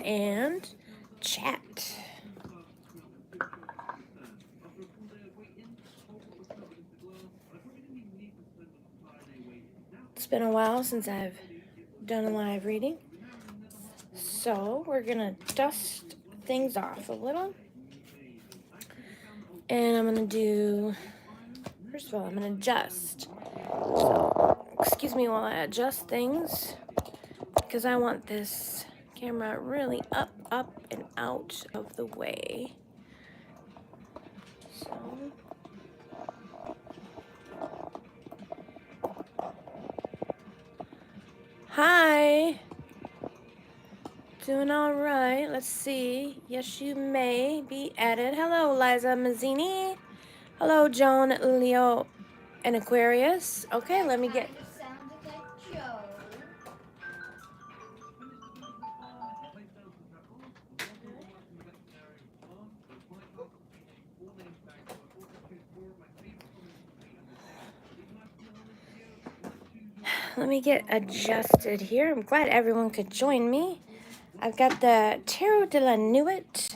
and chat. It's been a while since I've done a live reading, so we're gonna dust things off a little. And I'm gonna do, first of all, I'm gonna adjust. So, excuse me while I adjust things, because I want this camera really up, and out of the way. So, hi. Doing all right. Let's see. Yes, you may be added. Hello, Liza Mazzini. Hello, Joan, Leo, and Aquarius. Okay, let me get. Let me get adjusted here. I'm glad everyone could join me. I've got the Tarot de la Nuit,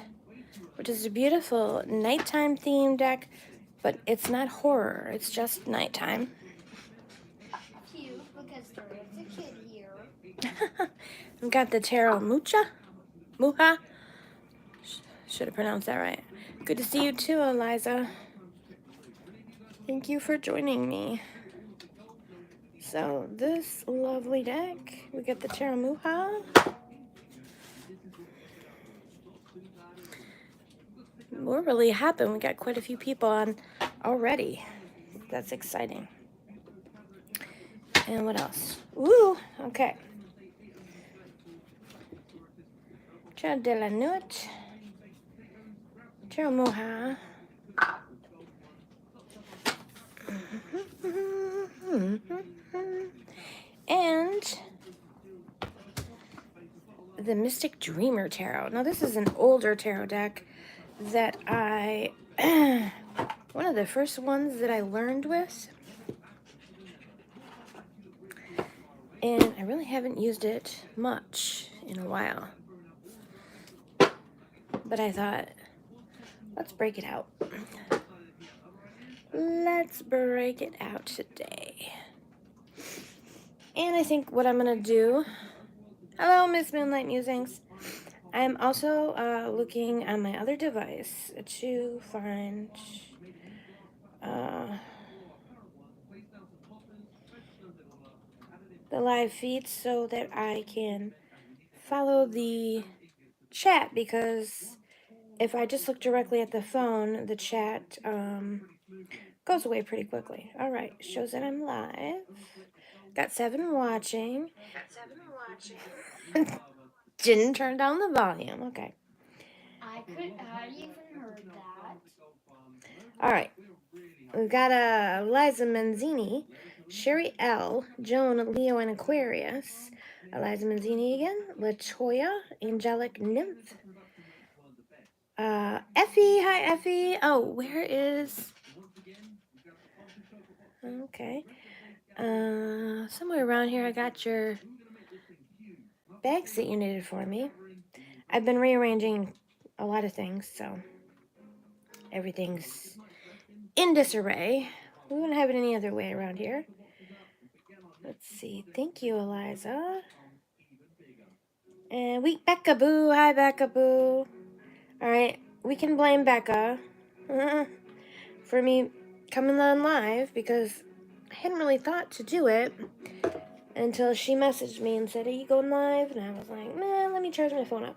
which is a beautiful nighttime theme deck, but it's not horror. It's just nighttime. Cute, because there is a kid here. I've got the Tarot Muha. Should have pronounced that right. Good to see you too, Eliza. Thank you for joining me. So this lovely deck, we get the Tarot Muha. We're really happy. We got quite a few people on already. That's exciting. And what else? Woo! Okay. Tarot de la Nuit. Tarot Muha. And the Mystic Dreamer Tarot. Now this is an older tarot deck that one of the first ones that I learned with. And I really haven't used it much in a while. But I thought, let's break it out. Let's break it out today. And I think what I'm going to do... Hello, Miss Moonlight Musings. I'm also looking on my other device to find... the live feed so that I can follow the chat, because if I just look directly at the phone, the chat goes away pretty quickly. All right, shows that I'm live. Got 7 watching. Didn't turn down the volume. Okay. I even heard that. All right. We've got Eliza Manzini, Sherry L, Joan, Leo, and Aquarius. Eliza Manzini again. Latoya, Angelic Nymph. Effie, hi Effie. Oh, where is... Okay. Somewhere around here I got your bags that you needed for me. I've been rearranging a lot of things, so everything's in disarray. We wouldn't have it any other way around here. Let's see. Thank you, Eliza. And Becca Boo. Hi, Becca Boo. All right, we can blame Becca for me coming on live, because I hadn't really thought to do it until she messaged me and said, "Are you going live?" And I was like, "Man, let me charge my phone up."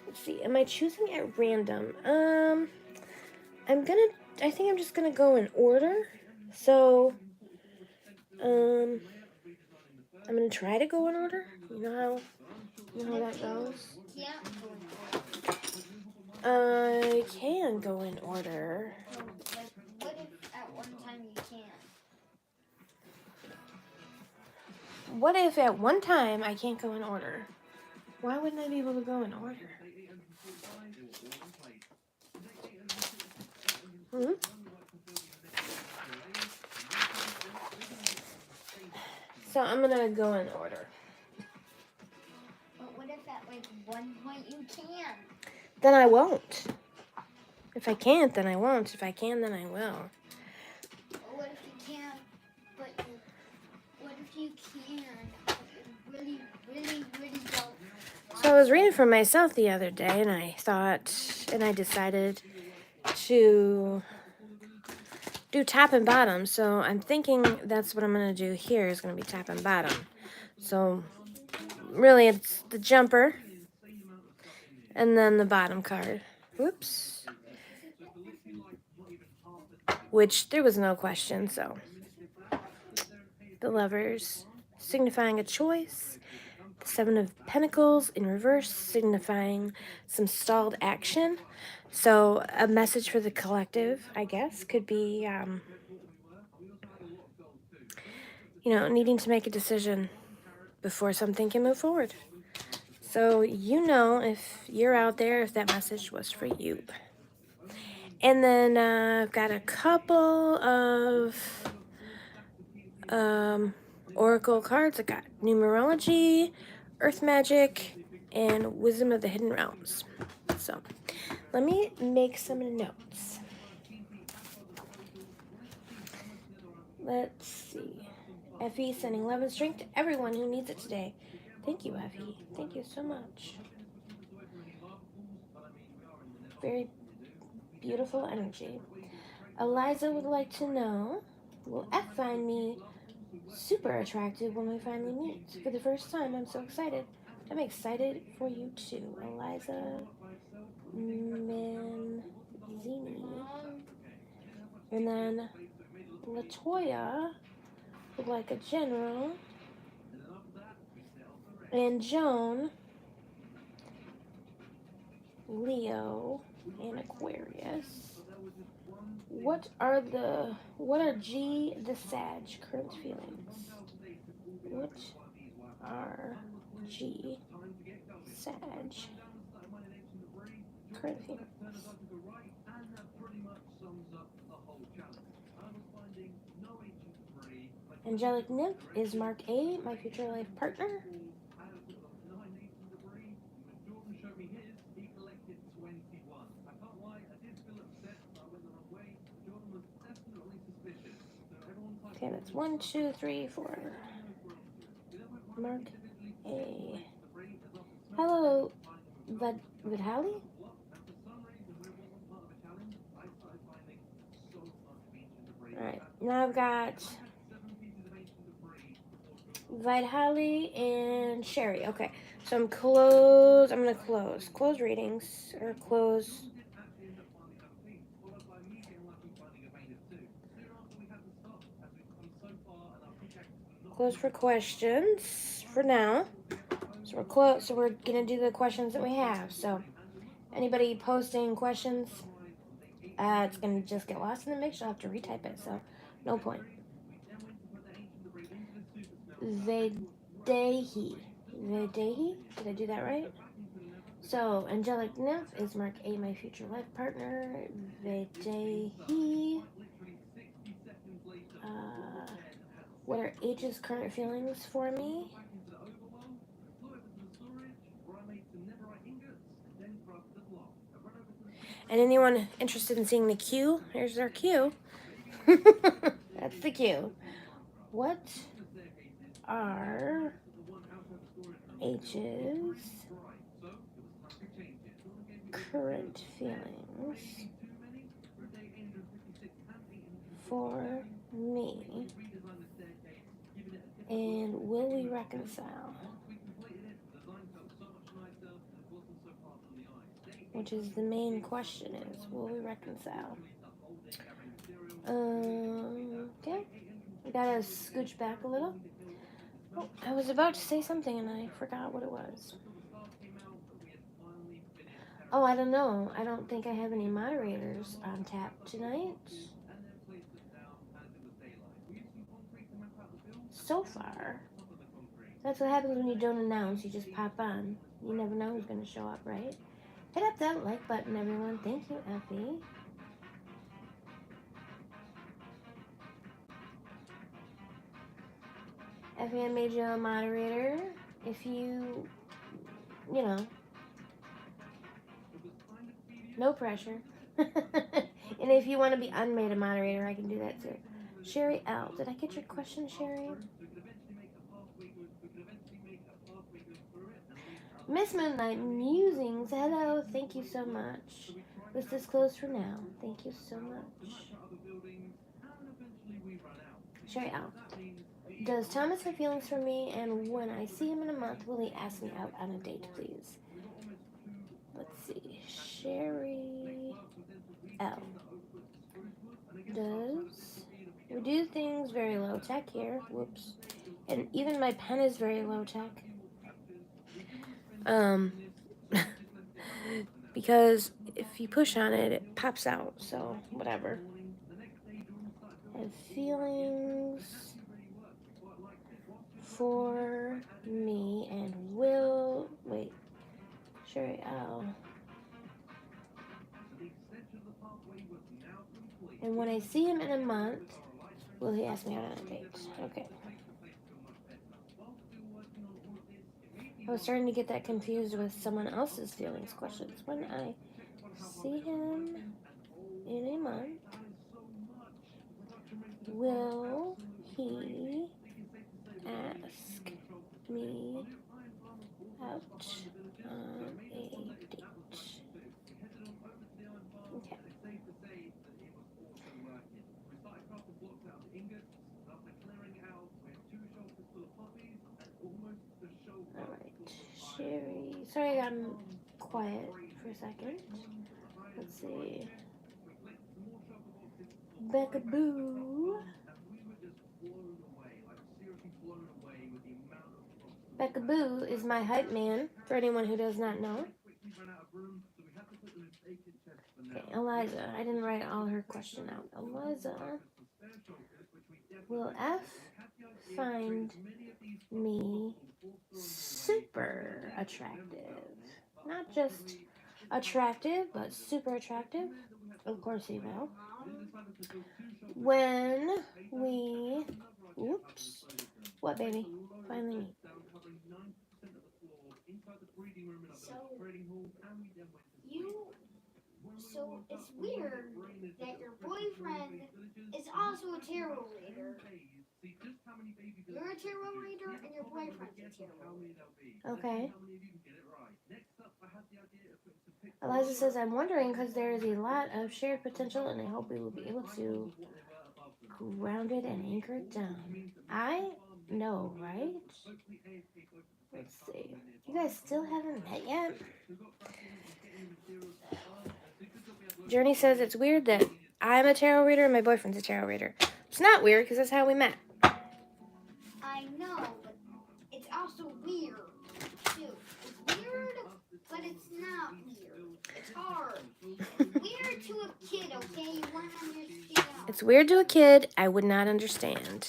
Let's see. Am I choosing at random? I think I'm just gonna go in order. So, I'm gonna try to go in order. You know how that goes. I can go in order. What if at one time you can't? What if at one time I can't go in order? Why wouldn't I be able to go in order? So I'm gonna go in order. But what if at make one point, you can. Then I won't. If I can't, then I won't. If I can, then I will. What if you can't, but you, what if you can, but you really, really, really don't? So I was reading for myself the other day, and I decided to do top and bottom. So I'm thinking that's what I'm going to do here is going to be top and bottom. So really it's the jumper and then the bottom card. Whoops. Which there was no question, so. The lovers signifying a choice. The Seven of Pentacles in reverse signifying some stalled action. So a message for the collective, I guess, could be, needing to make a decision before something can move forward. So if you're out there, if that message was for you. And then I've got a couple of oracle cards. I got numerology, earth magic, and wisdom of the hidden realms. So let me make some notes. Let's see. Effie sending love and strength to everyone who needs it today. Thank you, Effie. Thank you so much. Very beautiful energy. Eliza would like to know, will F find me super attractive when we finally meet? For the first time, I'm so excited. I'm excited for you too, Eliza Manzini. And then Latoya would like a general. And Joan, Leo, and Aquarius. What are G the Sag current feelings? What are G Sag current feelings? Angelic Nymph is Mark A, my future life partner. Okay, that's 1, 2, 3, 4. Mark A. Hello, Vidhali? Alright, now I've got Vidhali and Sherry. Okay, so I'm going to close. Close readings, or close. Close for questions for now. So we're close. So we're gonna do the questions that we have. So anybody posting questions, it's gonna just get lost in the mix. You'll have to retype it. So no point. Vedehi. Did I do that right? So Angelic Nymph is Mark A, my future life partner. Vedehi. What are H's current feelings for me? And anyone interested in seeing the Q? Here's our Q. That's the Q. What are H's current feelings for me? And will we reconcile? Which is the main question is, will we reconcile? Okay. I gotta scooch back a little. Oh, I was about to say something and I forgot what it was. Oh, I don't know. I don't think I have any moderators on tap tonight. So far. That's what happens when you don't announce. You just pop on. You never know who's going to show up, right? Hit up that like button, everyone. Thank you, Effie. Effie, I made you a moderator. If you No pressure. And if you want to be unmade a moderator, I can do that too. Sherry L. Did I get your question, Sherry? Miss Moonlight Musings. Hello. Thank you so much. List is closed for now. Thank you so much. Sherry L. Does Thomas have feelings for me? And when I see him in a month, will he ask me out on a date, please? Let's see. Sherry L. Does we do things very low tech here. Whoops. And even my pen is very low tech. Because if you push on it, it pops out. So whatever. Have feelings for me and will wait. Sherry L. And when I see him in a month, will he ask me out on a date? Okay. I was starting to get that confused with someone else's feelings questions. When I see him in a month, will he ask me out on a date? Okay. Alright, Sherry. Sorry I'm quiet for a second. Let's see. Becca Boo. Becca Boo is my hype man, for anyone who does not know. Okay, Eliza. I didn't write all her question out. Eliza. Will F find me super attractive? Not just attractive, but super attractive. Of course he will. When we... Whoops. What, baby? Finally meet. So it's weird that your boyfriend is also a tarot reader. You're a tarot reader and your boyfriend's a tarot reader. Okay. Eliza says, I'm wondering because there is a lot of shared potential and I hope we will be able to ground it and anchor it down. I know, right? Let's see. You guys still haven't met yet? Journey says it's weird that I'm a tarot reader and my boyfriend's a tarot reader. It's not weird because that's how we met. I know, but it's also weird, too. It's weird, but it's not weird. It's hard. Weird to a kid, okay? You won't understand. It's weird to a kid. I would not understand.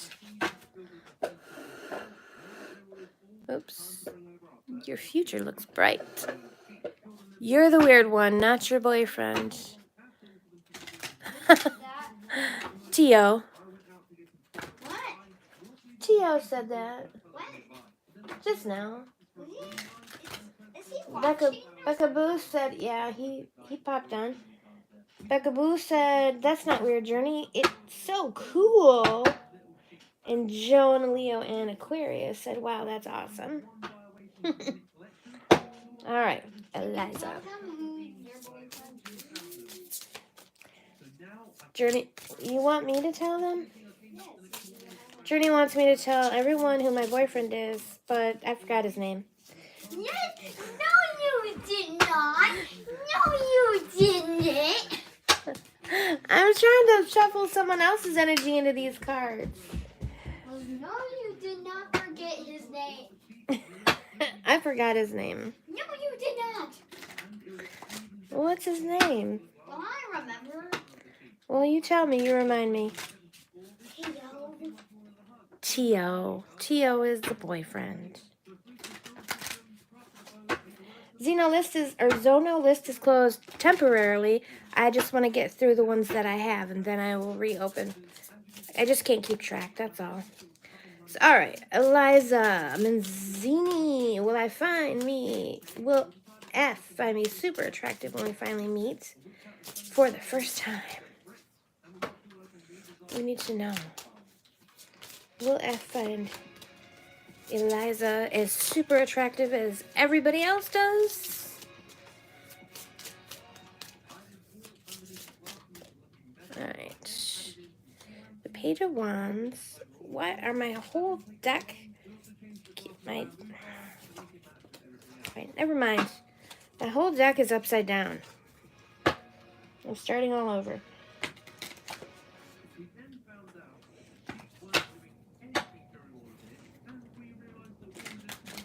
Oops. Your future looks bright. You're the weird one, not your boyfriend. Tio. What? Tio said that. What? Just now. Is he watching? Becca Boo said, yeah, he popped on. Becca Boo said, that's not weird, Journey. It's so cool. And Joan, Leo, and Aquarius said, wow, that's awesome. All right, Eliza. Journey, you want me to tell them? Journey wants me to tell everyone who my boyfriend is, but I forgot his name. Yes. No, you did not. No, you didn't. I'm trying to shuffle someone else's energy into these cards. Well, no, you did not forget his name. I forgot his name. No, you did not. What's his name? Well, I remember. Well, you tell me. You remind me. Tio. Tio. Tio is the boyfriend. Zono list is closed temporarily. I just want to get through the ones that I have, and then I will reopen. I just can't keep track, that's all. So, all right, Eliza Manzini, will F find me super attractive when we finally meet for the first time? We need to know. Will F find Eliza as super attractive as everybody else does? Alright. The Page of Wands. What are my whole deck? Right, never mind. My whole deck is upside down. I'm starting all over.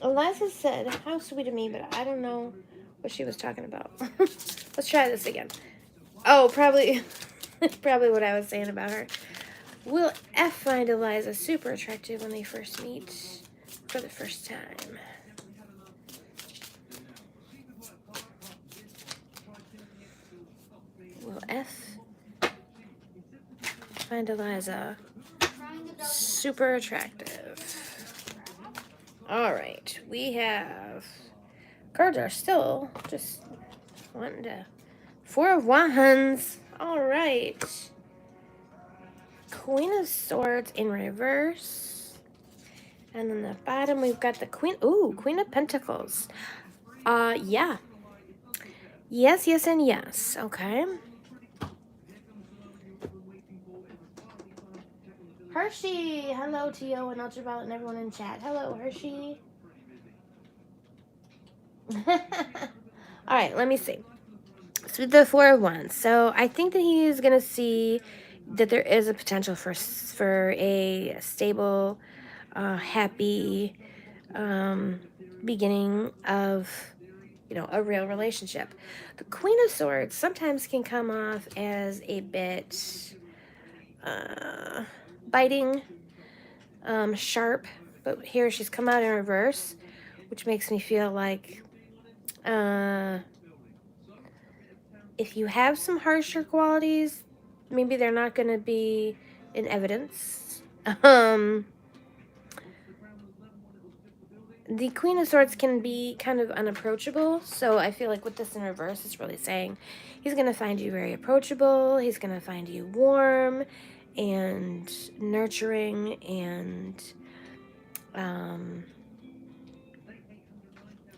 Eliza said, how sweet of me, but I don't know what she was talking about. Let's try this again. Oh, probably what I was saying about her. Will F find Eliza super attractive when they first meet for the first time? Will F find Eliza super attractive? All right, we have cards are still just wanting to. Four of Wands. All right. Queen of Swords in reverse. And then the bottom we've got the Queen. Ooh, Queen of Pentacles. Yeah. Yes, yes, and yes. Okay. Hershey. Hello, Tio and Ultraviolet and everyone in chat. Hello, Hershey. All right, let me see. So the Four of Wands. So I think that he is going to see that there is a potential for a stable, happy beginning of, a real relationship. The Queen of Swords sometimes can come off as a bit biting, sharp, but here she's come out in reverse, which makes me feel like if you have some harsher qualities, maybe they're not going to be in evidence. The Queen of Swords can be kind of unapproachable, so I feel like with this in reverse, it's really saying he's going to find you very approachable, he's going to find you warm and nurturing and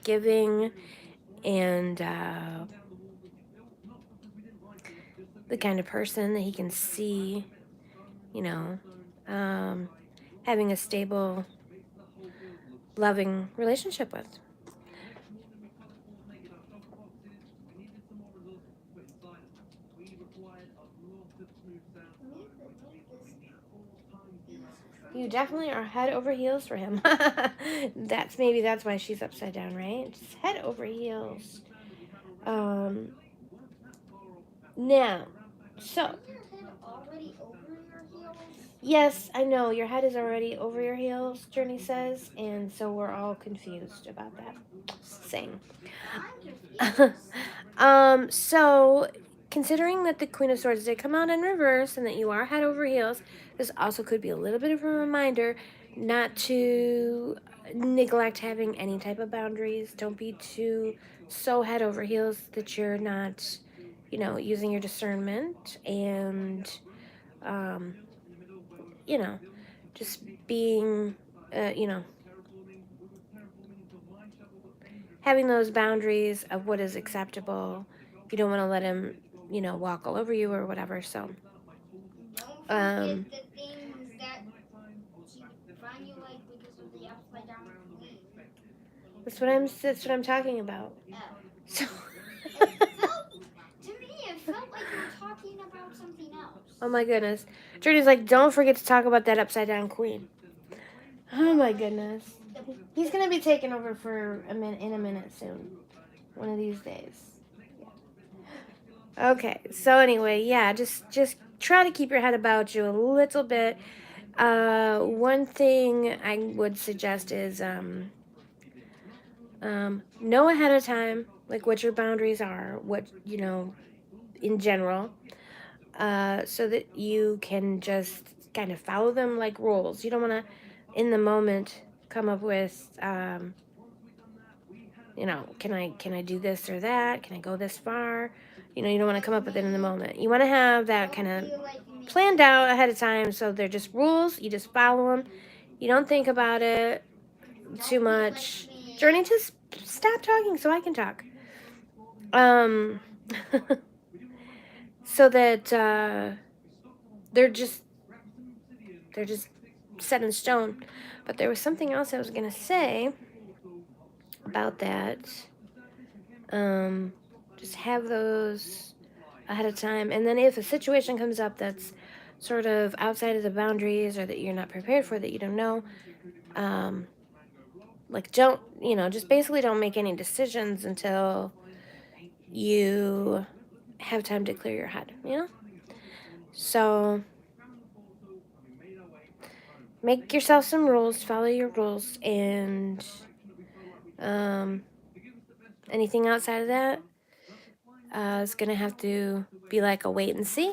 giving and the kind of person that he can see, having a stable, loving relationship with. You definitely are head over heels for him. That's why she's upside down, right? Just head over heels. Now, so. Yes, I know. Your head is already over your heels, Journey says, and so we're all confused about that. Same. So, considering that the Queen of Swords did come out in reverse and that you are head over heels, this also could be a little bit of a reminder not to neglect having any type of boundaries. Don't be so head over heels that you're not, using your discernment and, just being, having those boundaries of what is acceptable. You don't want to let him, walk all over you or whatever. So, the things that he find you like because of the upside down queen. That's what I'm talking about. So. To me, it felt like you were talking about something else. Oh my goodness. Journey's like, don't forget to talk about that upside down queen. Oh my goodness. He's going to be taking over for in a minute soon. One of these days. Yeah. Okay. So anyway, yeah, just try to keep your head about you a little bit. One thing I would suggest is know ahead of time like what your boundaries are, what, in general. So that you can just kind of follow them like rules. You don't want to, in the moment, come up with, you know, can I do this or that? Can I go this far? You know, you don't want to come up with it in the moment. You want to have that kind of planned out ahead of time, so they're just rules. You just follow them. You don't think about it too much. Journey, just stop talking so I can talk. So that they're just set in stone. But there was something else I was gonna say about that. Just have those ahead of time, and then if a situation comes up that's sort of outside of the boundaries or that you're not prepared for, that you don't know, like, don't, you know, just basically don't make any decisions until you have time to clear your head, you know? So make yourself some rules, follow your rules, and anything outside of that is gonna have to be like a wait and see,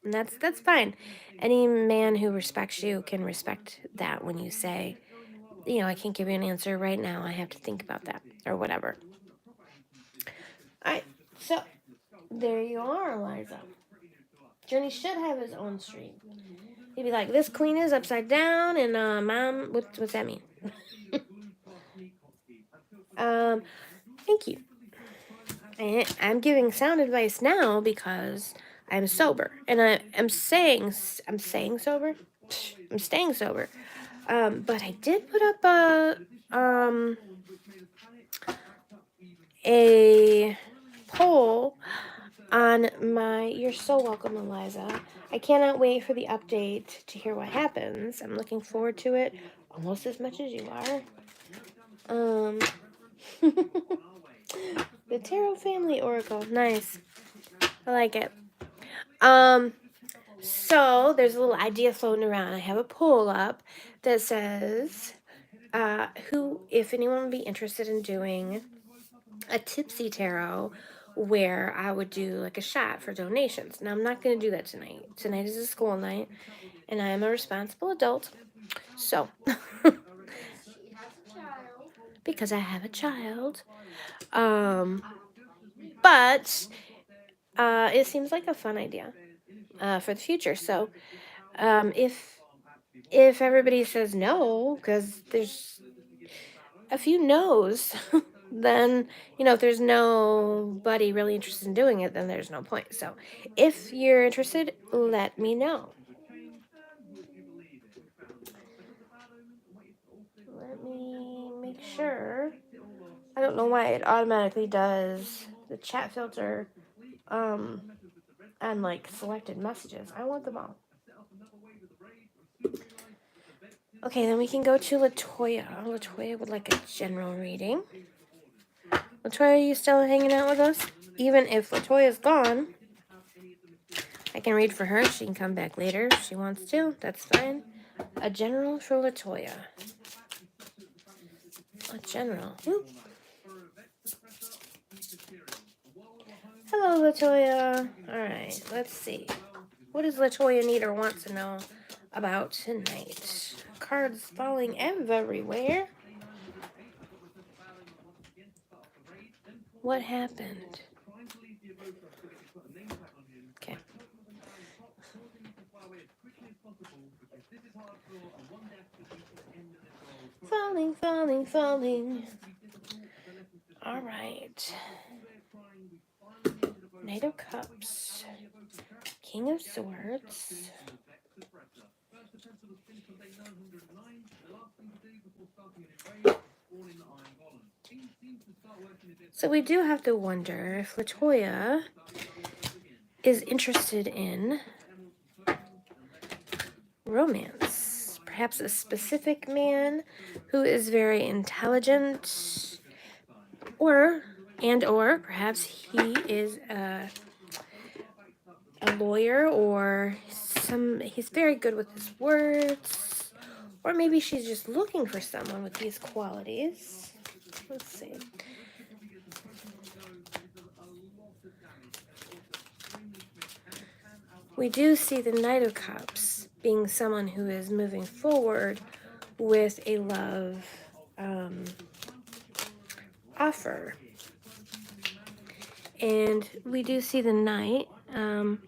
and that's fine. Any man who respects you can respect that when you say, you know, I can't give you an answer right now. I have to think about that or whatever. All right, so there you are, Eliza. Journey should have his own stream. He'd be like, "This queen is upside down," and Mom, what's that mean? Thank you. I'm giving sound advice now because I'm sober, and I'm staying sober. I'm staying sober. But I did put up a poll on my. You're so welcome, Eliza. I cannot wait for the update to hear what happens. I'm looking forward to it almost as much as you are. The Tarot Family Oracle, nice. I like it. So there's a little idea floating around. I have a poll up that says, if anyone would be interested in doing a tipsy tarot where I would do like a shot for donations. Now I'm not going to do that tonight. Tonight is a school night, and I am a responsible adult. So, because I have a child, but it seems like a fun idea for the future. So, if everybody says no, because there's a few no's, then, you know, if there's nobody really interested in doing it, then there's no point. So if you're interested, let me know. Let me make sure. I don't know why it automatically does the chat filter on like selected messages. I want them all. Okay, then we can go to Latoya. Latoya would like a general reading. Latoya, are you still hanging out with us? Even if Latoya's gone, I can read for her. She can come back later if she wants to. That's fine. A general for Latoya. A general. Whoop. Hello, Latoya. Alright, let's see. What does Latoya need or want to know about tonight? Cards falling everywhere. What happened? Okay. Falling, falling, falling. All right. Knight of Cups. King of Swords. So we do have to wonder if Latoya is interested in romance. Perhaps a specific man who is very intelligent, or perhaps he is a lawyer, or he's very good with his words, or maybe she's just looking for someone with these qualities. Let's see. We do see the Knight of Cups being someone who is moving forward with a love offer. And we do see the knight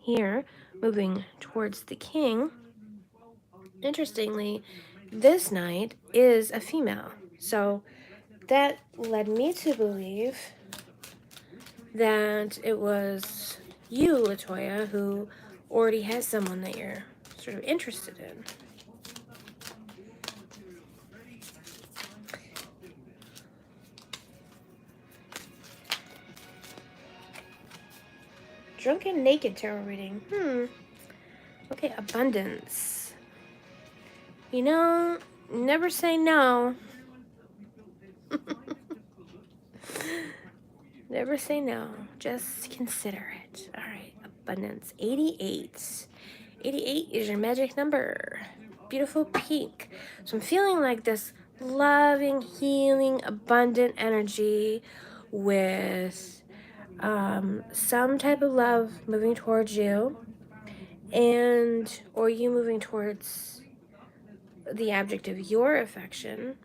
here moving towards the king. Interestingly, this knight is a female. So that led me to believe that it was you, Latoya, who already has someone that you're sort of interested in. Drunken Naked tarot reading. Okay, abundance. You know, never say no. Never say no. Just consider it. All right, abundance. 88. 88 is your magic number. Beautiful pink. So I'm feeling like this loving, healing, abundant energy with some type of love moving towards you, and or you moving towards the object of your affection.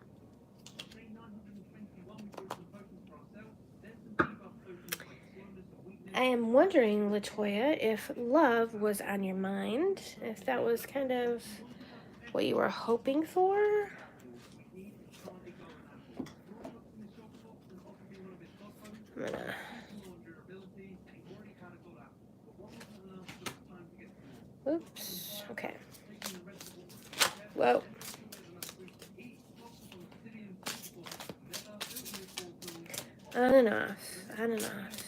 I am wondering, Latoya, if love was on your mind, if that was kind of what you were hoping for. I'm gonna... Oops. Okay. Whoa. On and off. On and off.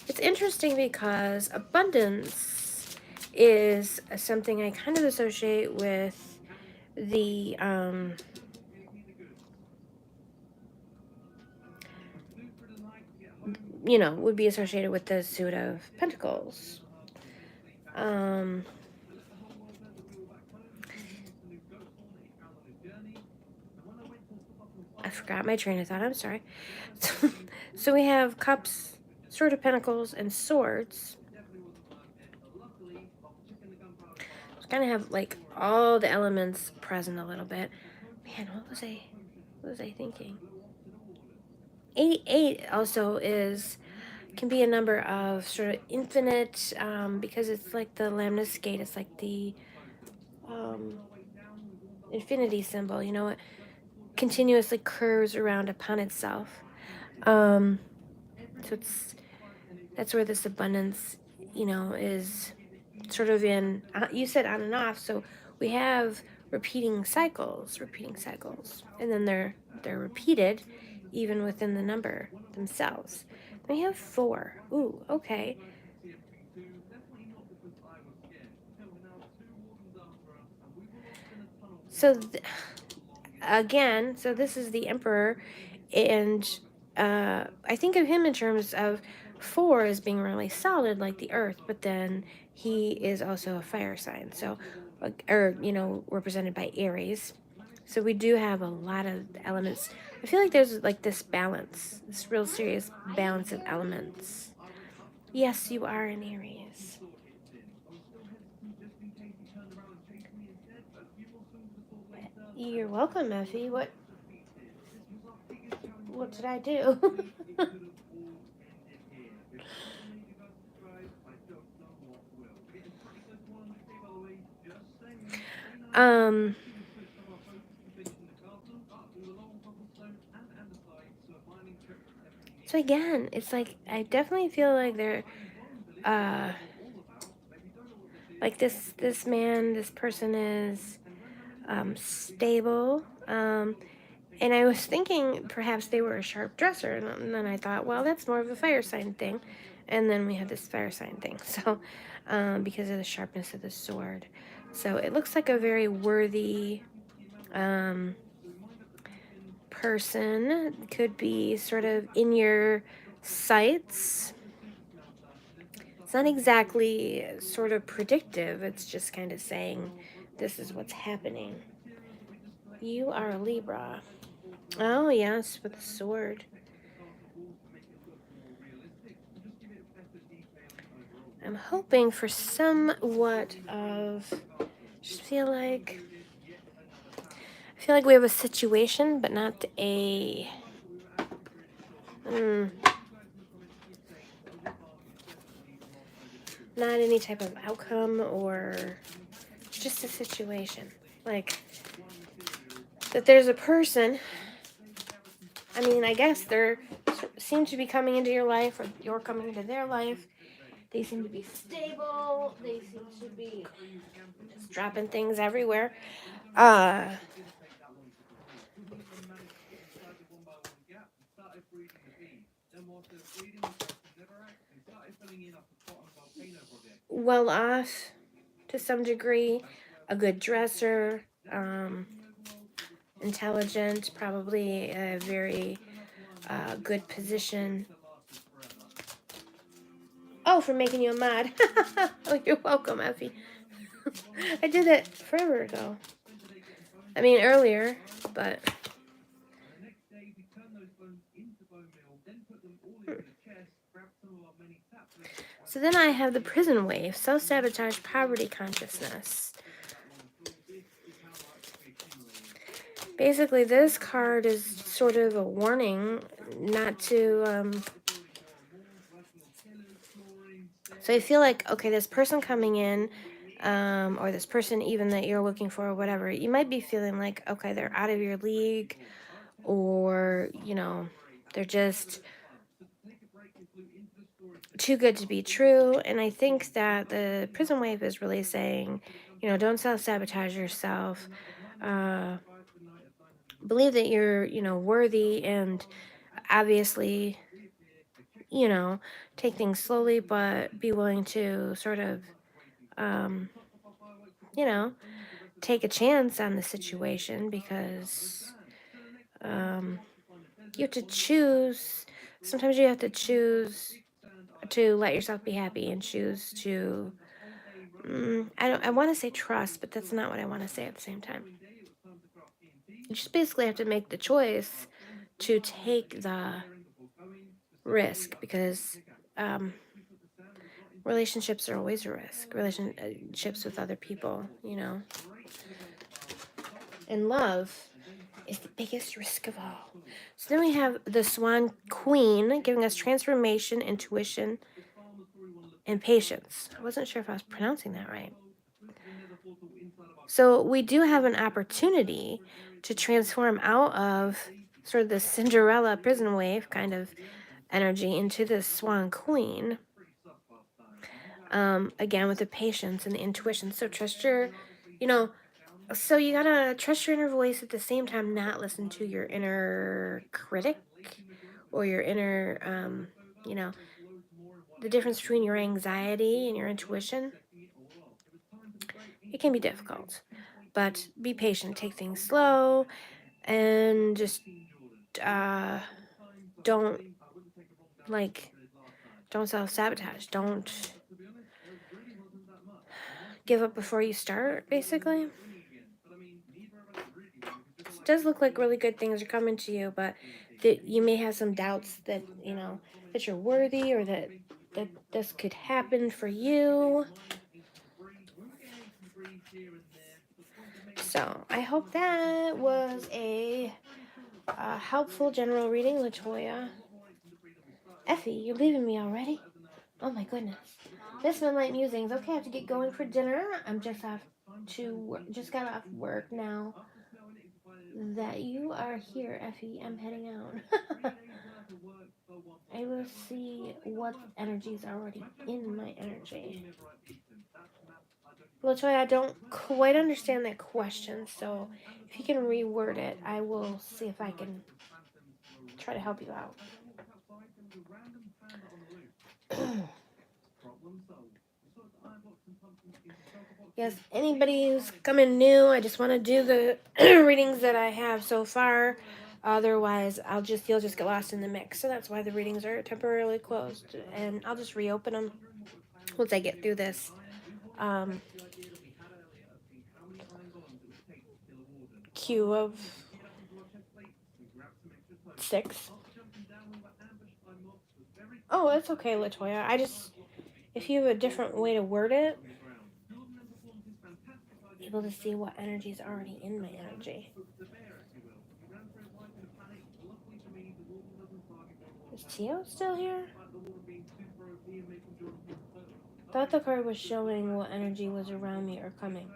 It's interesting because abundance is something I kind of associate with the would be associated with the suit of pentacles. I forgot my train of thought. I'm sorry. So we have cups, sword of pentacles, and swords. So kind of have like all the elements present a little bit. Man, what was I thinking? 88 also can be a number of sort of infinite, because it's like the Lamnis gate. It's like the infinity symbol. You know, it continuously curves around upon itself. So that's where this abundance, is sort of in. You said on and off, so we have repeating cycles, and then they're repeated even within the number themselves. We have 4. Ooh, okay. So again, so this is the Emperor, and I think of him in terms of 4 as being really solid like the earth, but then he is also a fire sign, so represented by Aries. So we do have a lot of elements. I feel like there's like this balance, this real serious balance of elements. Yes, you are an Aries. You're welcome, Effie. What did I do? So again, it's like I definitely feel like they're like this person is stable, and I was thinking perhaps they were a sharp dresser, and then I thought, well, that's more of a fire sign thing, and then we had this fire sign thing, so because of the sharpness of the sword. So it looks like a very worthy person. Could be sort of in your sights. It's not exactly sort of predictive. It's just kind of saying this is what's happening. You are a Libra. Oh, yes, with the sword. I'm hoping for somewhat of, I I feel like we have a situation, but not a... not any type of outcome or just a situation. Like, that there's a person, I mean, I guess they're seem to be coming into your life, or you're coming into their life. They seem to be stable. They seem to be just dropping things everywhere. Well off to some degree, a good dresser, intelligent, probably a very good position. Oh, for making you a mod. Oh, you're welcome, Effie. I did it forever ago. I mean, earlier, but... So then I have the prison wave, self-sabotage, poverty consciousness. Basically, this card is sort of a warning not to... So I feel like, okay, this person coming in, or this person even that you're looking for or whatever, you might be feeling like, okay, they're out of your league, or, you know, they're just too good to be true. And I think that the prison wave is really saying, you know, don't self-sabotage yourself. Believe that you're, you know, worthy, and obviously, you know, take things slowly, but be willing to sort of, you know, take a chance on the situation, because you have to choose. Sometimes you have to choose to let yourself be happy, and choose to, I want to say trust, but that's not what I want to say at the same time. You just basically have to make the choice to take the risk, because relationships are always a risk. Relationships with other people, you know. And love is the biggest risk of all. So then we have the Swan Queen, giving us transformation, intuition, and patience. I wasn't sure if I was pronouncing that right. So we do have an opportunity to transform out of sort of the Cinderella prison wave kind of energy into the Swan Queen. Again, with the patience and the intuition. So trust your, you know, so you gotta trust your inner voice, at the same time not listen to your inner critic or your inner, you know, the difference between your anxiety and your intuition. It can be difficult, but be patient, take things slow, and just don't self-sabotage. Don't give up before you start, basically. It does look like really good things are coming to you, but that you may have some doubts that, you know, that you're worthy, or that this could happen for you. So I hope that was a helpful general reading, Latoya. Effie, you're leaving me already? Oh my goodness. This Moonlight Musings. Okay, I have to get going for dinner. I'm just just got off work now. That you are here, Effie. I'm heading out. I will see what energy is already in my energy. Latoya, I don't quite understand that question, so if you can reword it, I will see if I can try to help you out. Yes, anybody who's coming new, I just want to do the readings that I have so far. Otherwise, you'll just get lost in the mix. So that's why the readings are temporarily closed, and I'll just reopen them once I get through this queue of 6. Oh, that's okay, Latoya. If you have a different way to word it, able to see what energy is already in my energy. Is Tio still here? Thought the card was showing what energy was around me or coming.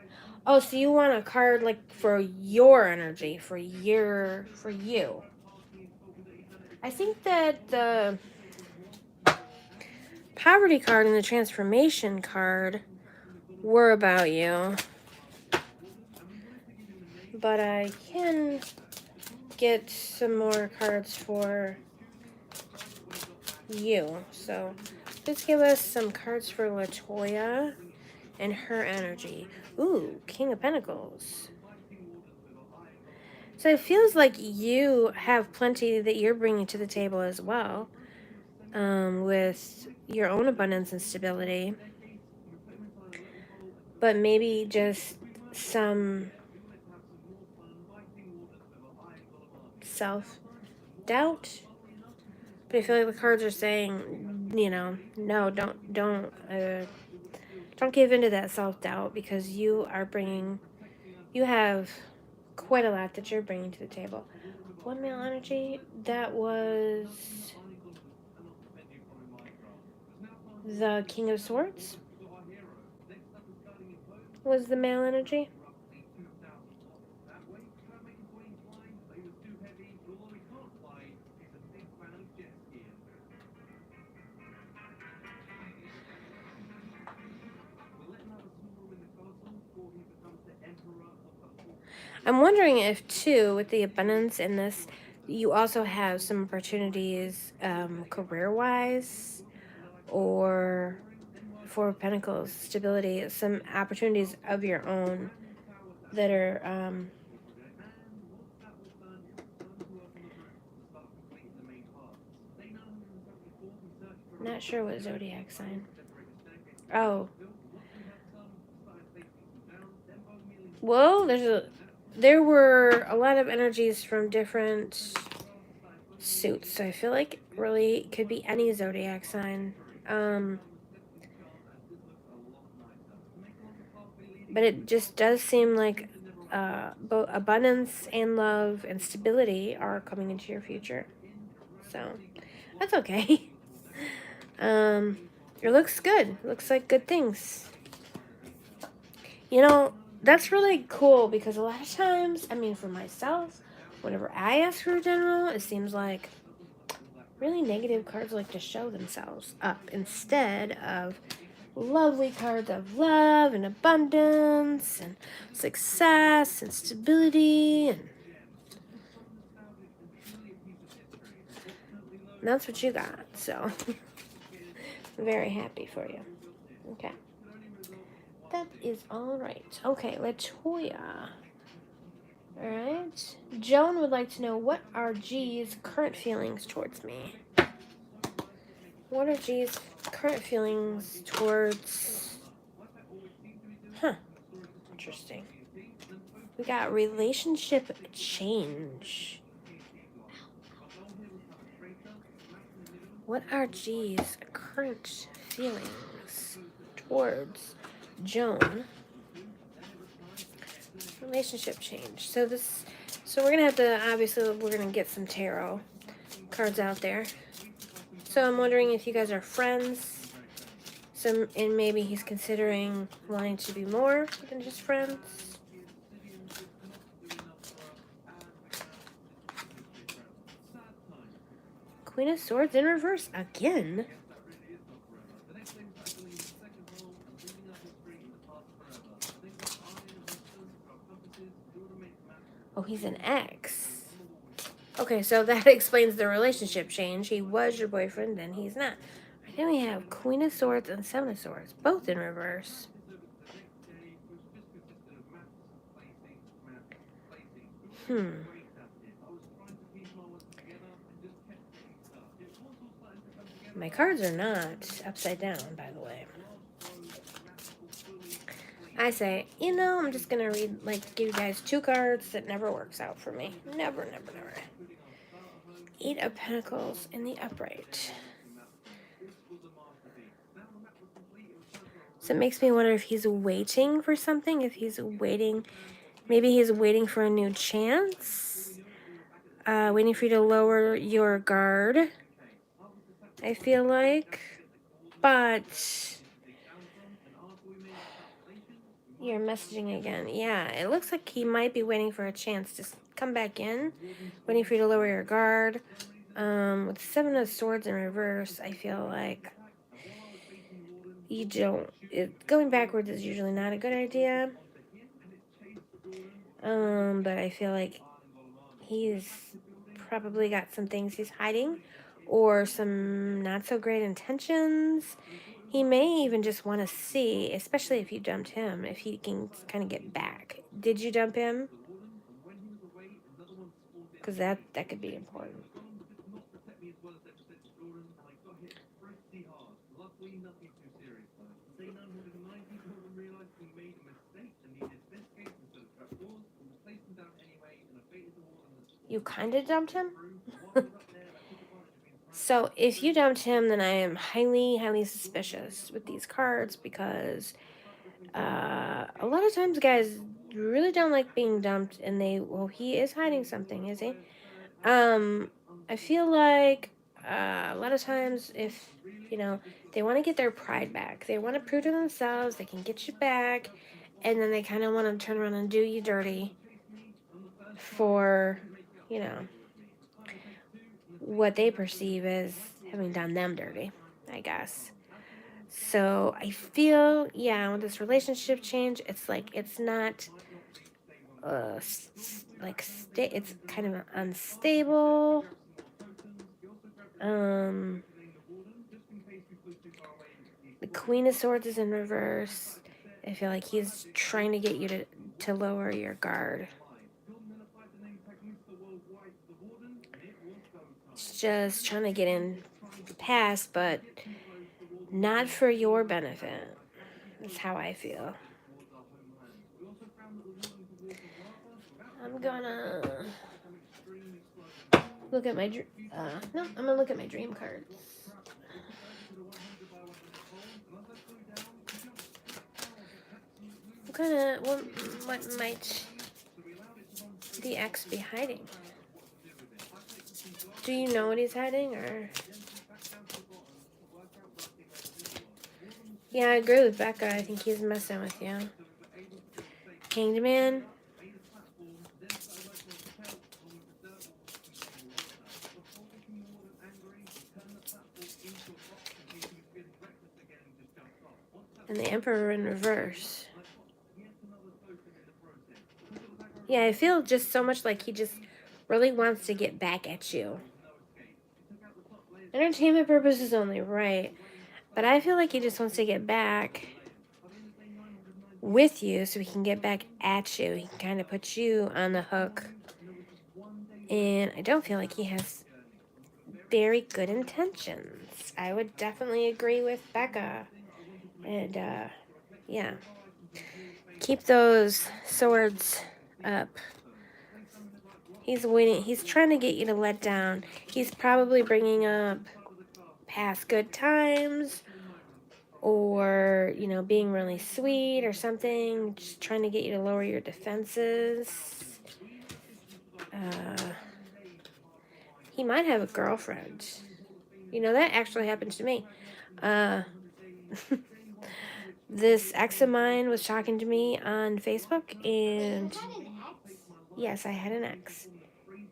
Oh, so you want a card like for your energy, for you. I think that the poverty card and the transformation card were about you. But I can get some more cards for you. So let's give us some cards for Latoya and her energy. Ooh, King of Pentacles. So it feels like you have plenty that you're bringing to the table as well, with your own abundance and stability. But maybe just some self-doubt. But I feel like the cards are saying, you know, no, don't give into that self-doubt, because you have quite a lot that you're bringing to the table. One male energy, that was the King of Swords, was the male energy. I'm wondering if, too, with the abundance in this, you also have some opportunities career-wise, or Four of Pentacles, stability, some opportunities of your own that are not sure what zodiac sign. Oh. Well, there were a lot of energies from different suits, so I feel like really could be any zodiac sign. But it just does seem like both abundance and love and stability are coming into your future. So that's okay. It looks good. Looks like good things. You know, that's really cool, because a lot of times, I mean, for myself, whenever I ask for a general, it seems like really negative cards like to show themselves up instead of lovely cards of love and abundance and success and stability. And that's what you got. So I'm very happy for you. Okay. That is all right. Okay, Latoya. All right. Joan would like to know, what are G's current feelings towards me? What are G's current feelings towards... Interesting. We got relationship change. What are G's current feelings towards Joan? Relationship change. So we're gonna have to, obviously, we're gonna get some tarot cards out there. So I'm wondering if you guys are friends. And maybe he's considering wanting to be more than just friends. Queen of Swords in reverse again. Oh, he's an ex. Okay, so that explains the relationship change. He was your boyfriend, then he's not. Then we have Queen of Swords and Seven of Swords, both in reverse. My cards are not upside down, by the way. I say, you know, I'm just gonna give you guys two cards that never works out for me. Never. Eight of Pentacles in the upright. So it makes me wonder if he's waiting for something, maybe he's waiting for a new chance, waiting for you to lower your guard. I feel like. But you're messaging again. Yeah, it looks like he might be waiting for a chance to come back in, waiting for you to lower your guard. With Seven of Swords in reverse, I feel like you don't. Going backwards is usually not a good idea. But I feel like he's probably got some things he's hiding, or some not so great intentions. He may even just want to see, especially if you dumped him, if he can kind of get back. Did you dump him? Because that could be important. You kind of dumped him? So if you dumped him, then I am highly, highly suspicious with these cards, because a lot of times guys really don't like being dumped, and he is hiding something, is he? I feel like a lot of times, if they want to get their pride back, they want to prove to themselves they can get you back, and then they kind of want to turn around and do you dirty for what they perceive as having done them dirty, I guess. So I feel, with this relationship change, it's like it's not it's kind of unstable. The Queen of Swords is in reverse. I feel like he's trying to get you to lower your guard. It's just trying to get in past, but not for your benefit. That's how I feel. I'm gonna look at my I'm gonna look at my dream cards. What might the ex be hiding? Do you know what he's hiding, or? Yeah, I agree with Becca. I think he's messing with you. Hanged Man. And the Emperor in reverse. Yeah, I feel just so much like he just really wants to get back at you. Entertainment purposes only, right. But I feel like he just wants to get back with you so he can get back at you. He can kind of put you on the hook. And I don't feel like he has very good intentions. I would definitely agree with Becca. And, yeah. Keep those swords up. He's waiting. He's trying to get you to let down. He's probably bringing up past good times, or being really sweet or something, just trying to get you to lower your defenses. He might have a girlfriend. That actually happened to me. This ex of mine was talking to me on Facebook, and yes, I had an ex.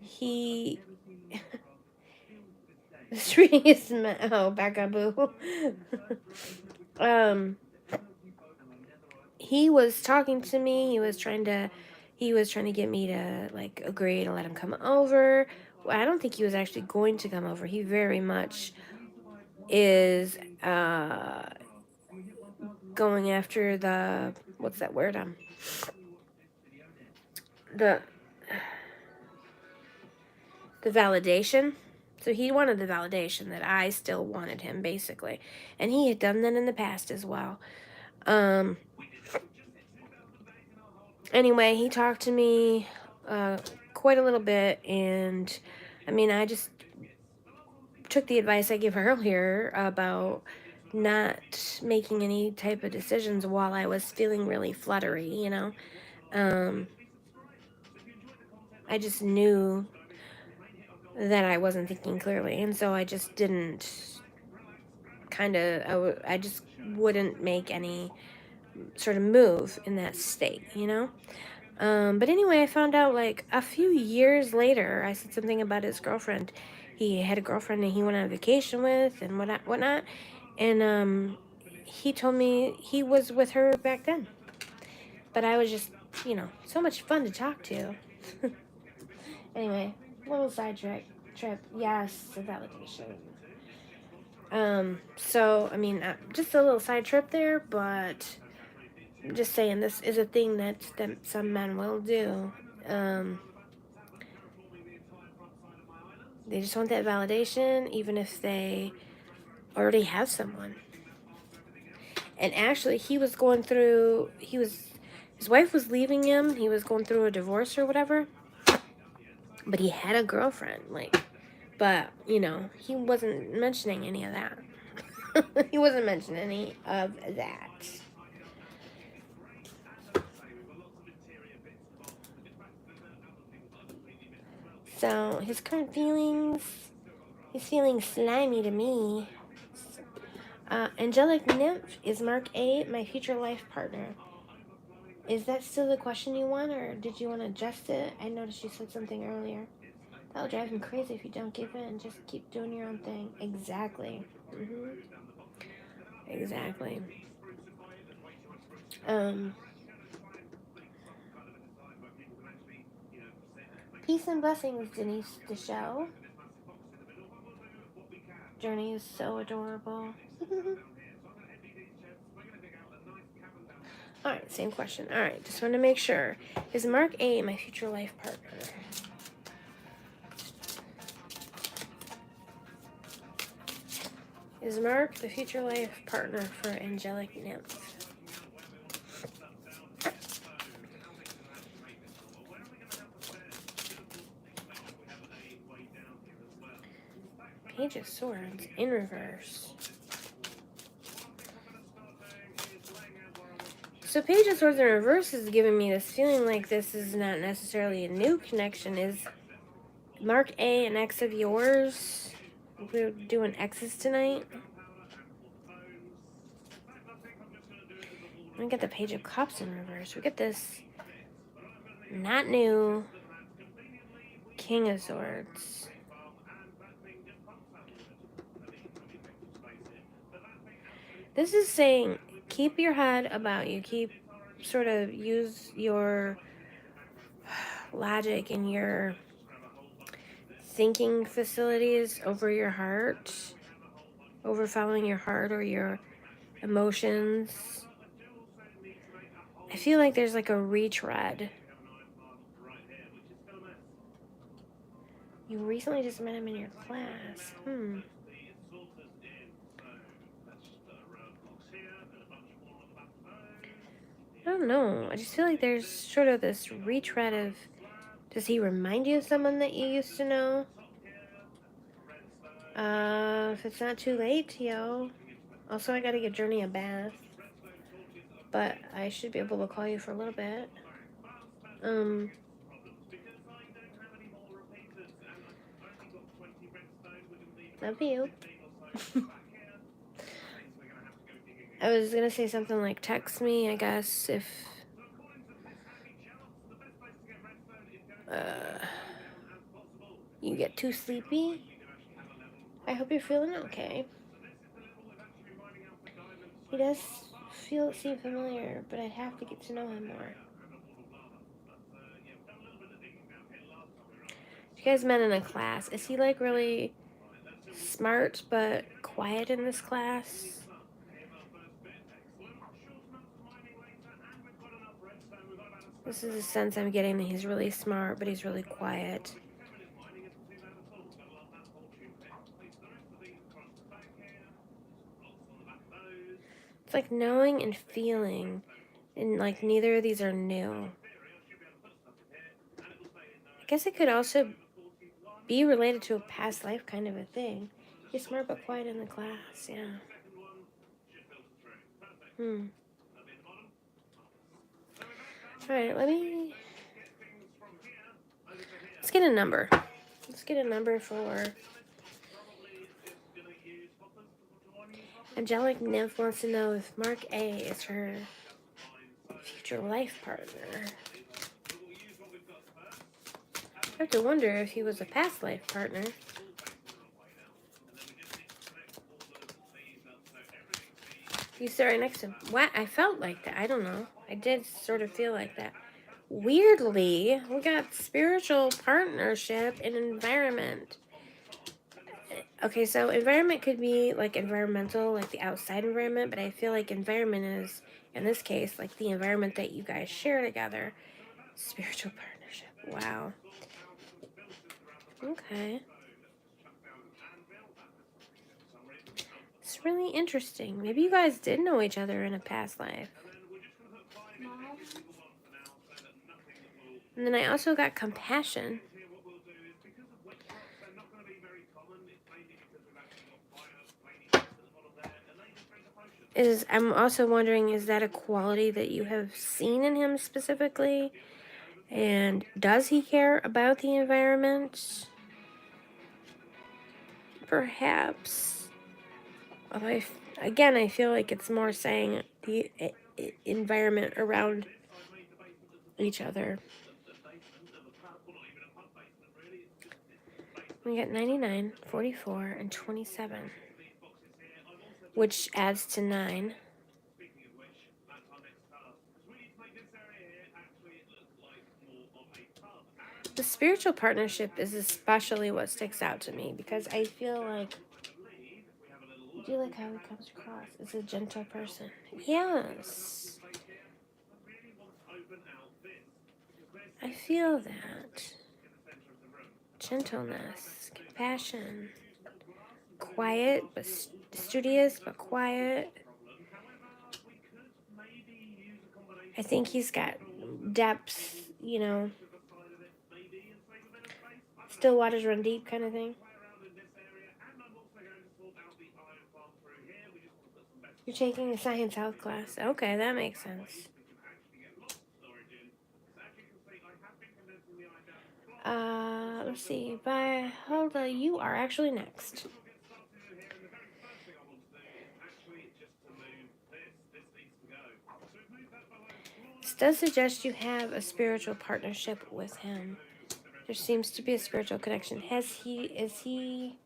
He this reading is back up, boo. He was talking to me. He was trying to get me to agree to let him come over. Well, I don't think he was actually going to come over. He very much is going after the, what's that word? The validation. So he wanted the validation that I still wanted him, basically. And he had done that in the past as well. Anyway, he talked to me quite a little bit, and I just took the advice I gave her earlier about not making any type of decisions while I was feeling really fluttery, I just knew that I wasn't thinking clearly, and so I just didn't I just wouldn't make any sort of move in that state, you know? But anyway, I found out like a few years later, I said something about his girlfriend. He had a girlfriend and he went on vacation with and whatnot. And he told me he was with her back then. But I was just, so much fun to talk to. Anyway, little side trip. Yes, the validation. So, I mean, just a little side trip there, but I'm just saying this is a thing that some men will do. They just want that validation, even if they already have someone. And actually, his wife was leaving him. He was going through a divorce or whatever. But he had a girlfriend, but, he wasn't mentioning any of that. He wasn't mentioning any of that. So, his current feelings, he's feeling slimy to me. Angelic Nymph, is Mark A my future life partner? Is that still the question you want, or did you want to adjust it? I noticed you said something earlier. That'll drive him crazy if you don't give in. Just keep doing your own thing. Exactly. Exactly. Peace and blessings, Denise DeShow. Journey is so adorable. Alright, same question. Alright, just want to make sure. Is Mark A my future life partner? Is Mark the future life partner for Angelic Nymph? Page of Swords in reverse. So Page of Swords in reverse is giving me this feeling like this is not necessarily a new connection. Is Mark A an ex of yours? We're doing exes tonight. We get the Page of Cups in reverse. We get this not new King of Swords. This is saying keep your head about you. Use your logic and your thinking facilities over your heart, over following your heart or your emotions. I feel like there's like a retread. You recently just met him in your class. I don't know. I just feel like there's sort of this retread of, does he remind you of someone that you used to know? If it's not too late, yo. Also, I gotta give Journey a bath. But I should be able to call you for a little bit. Love you. I was gonna say something like text me, I guess, if you get too sleepy. I hope you're feeling okay. He does seem familiar, but I'd have to get to know him more. You guys met in a class. Is he like really smart but quiet in this class? This is a sense I'm getting that he's really smart, but he's really quiet. It's like knowing and feeling, and like neither of these are new. I guess it could also be related to a past life kind of a thing. He's smart but quiet in the class, yeah. Alright, let's get a number. Let's get a number for Angelic Nymph wants to know if Mark A is her future life partner. I have to wonder if he was a past life partner. You sit right next to him. What? I felt like that. I don't know. I did sort of feel like that. Weirdly, we got spiritual partnership and environment. Okay, so environment could be like environmental, like the outside environment, but I feel like environment is, in this case, like the environment that you guys share together. Spiritual partnership. Wow. Okay. It's really interesting. Maybe you guys did know each other in a past life. And then I also got compassion. I'm also wondering, is that a quality that you have seen in him specifically? And does he care about the environment? Perhaps. Although again, I feel like it's more saying the environment around each other. We got 99, 44, and 27, which adds to 9. The spiritual partnership is especially what sticks out to me because I feel like, do you like how he comes across as a gentle person? Yes. I feel that. Gentleness, compassion, quiet, but studious, but quiet. I think he's got depth, you know, still waters run deep kind of thing. You're taking a science health class. Okay, that makes sense. Let's see. Hilda, you are actually next. This does suggest you have a spiritual partnership with him. There seems to be a spiritual connection. Is he?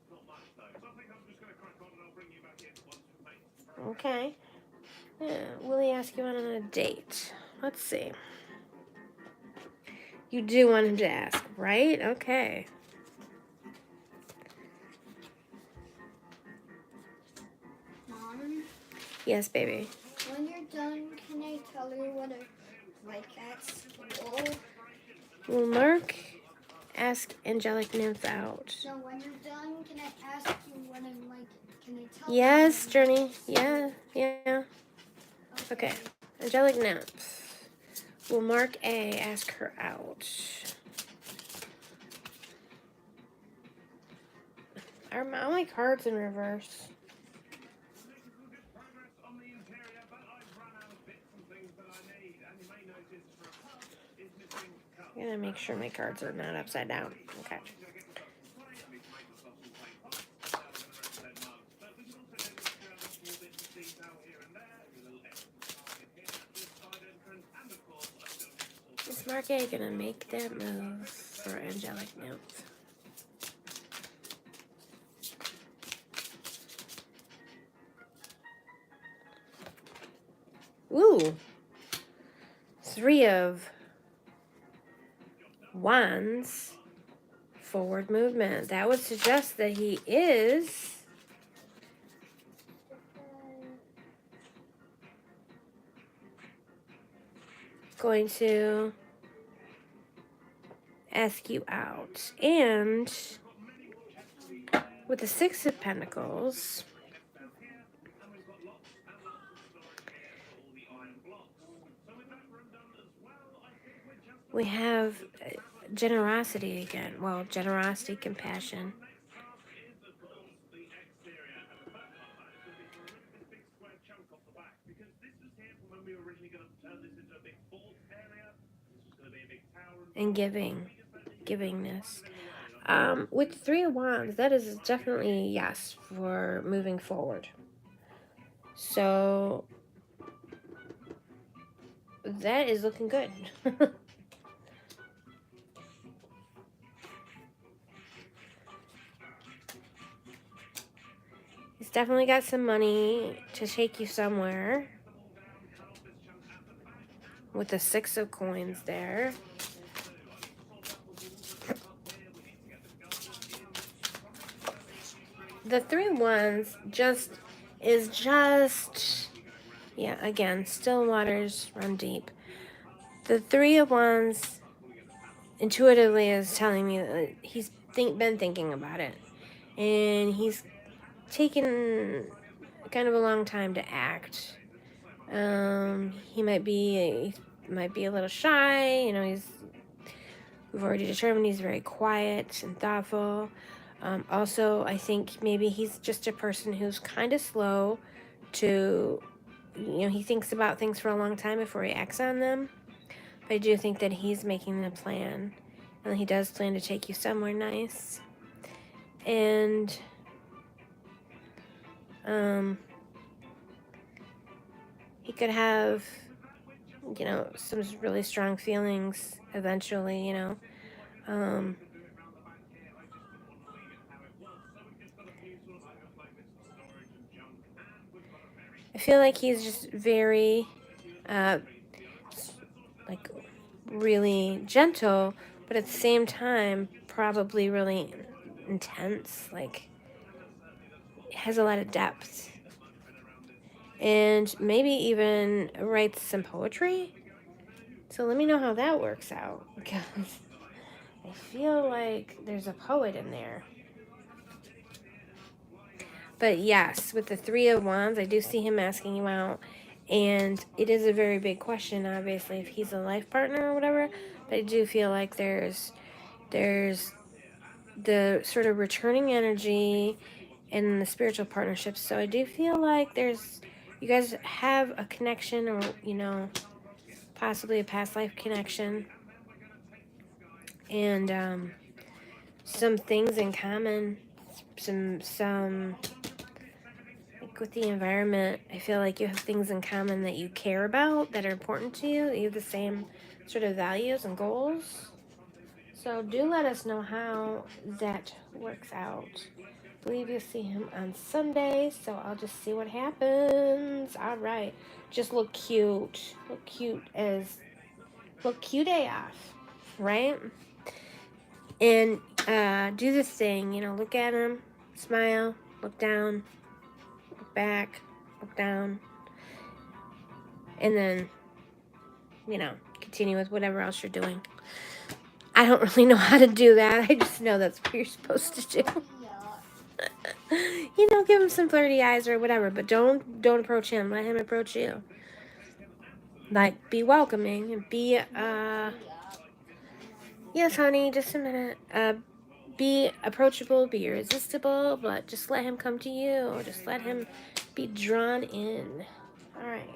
Okay. Yeah, will he ask you out on a date? Let's see. You do want him to ask, right? Okay. Mom? Yes, baby. When you're done, can I tell you what I like at school? Will Mark ask Angelic Nymph out? So when you're done, can I ask you what I like? Can I tell Yes, you? Journey. Yeah. Okay. Angelic Nymph. Will Mark A ask her out? Are my cards in reverse? I'm gonna make sure my cards are not upside down. Okay. Is Mark A gonna make that move for Angelic Nymph? Ooh. 3 of Wands. Forward movement. That would suggest that he is going to ask you out. And with the 6 of Pentacles, we have generosity again. Well, generosity, compassion. And givingness. With 3 of Wands, that is definitely yes for moving forward. So that is looking good. He's definitely got some money to take you somewhere. With the 6 of coins there. The 3 wands is just, yeah, again, still waters run deep. The 3 of wands intuitively is telling me that he's been thinking about it. And he's taken kind of a long time to act. He might be a little shy, you know, we've already determined he's very quiet and thoughtful. Also, I think maybe he's just a person who's kind of slow to, you know, he thinks about things for a long time before he acts on them. But I do think that he's making a plan, and he does plan to take you somewhere nice. And, he could have, you know, some really strong feelings eventually, you know. I feel like he's just very, like, really gentle, but at the same time, probably really intense. Like, has a lot of depth. And maybe even writes some poetry. So let me know how that works out, because I feel like there's a poet in there. But yes, with the 3 of wands, I do see him asking you out. And it is a very big question, obviously, if he's a life partner or whatever. But I do feel like there's the sort of returning energy and the spiritual partnerships. So I do feel like you guys have a connection, or, you know, possibly a past life connection. And some things in common, some like with the environment, I feel like you have things in common that you care about, that are important to you, that you have the same sort of values and goals. So do let us know how that works out. I believe you'll see him on Sunday, so I'll just see what happens. All right. Just look cute. Look cute AF, right? And do this thing, you know, look at him, smile, look down, look back, look down, and then, you know, continue with whatever else you're doing. I don't really know how to do that. I just know that's what you're supposed to do. You know, give him some flirty eyes or whatever, but don't approach him. Let him approach you. Like, be welcoming and be, yes, honey, just a minute. Be approachable, be irresistible, but just let him come to you. Just let him be drawn in. All right.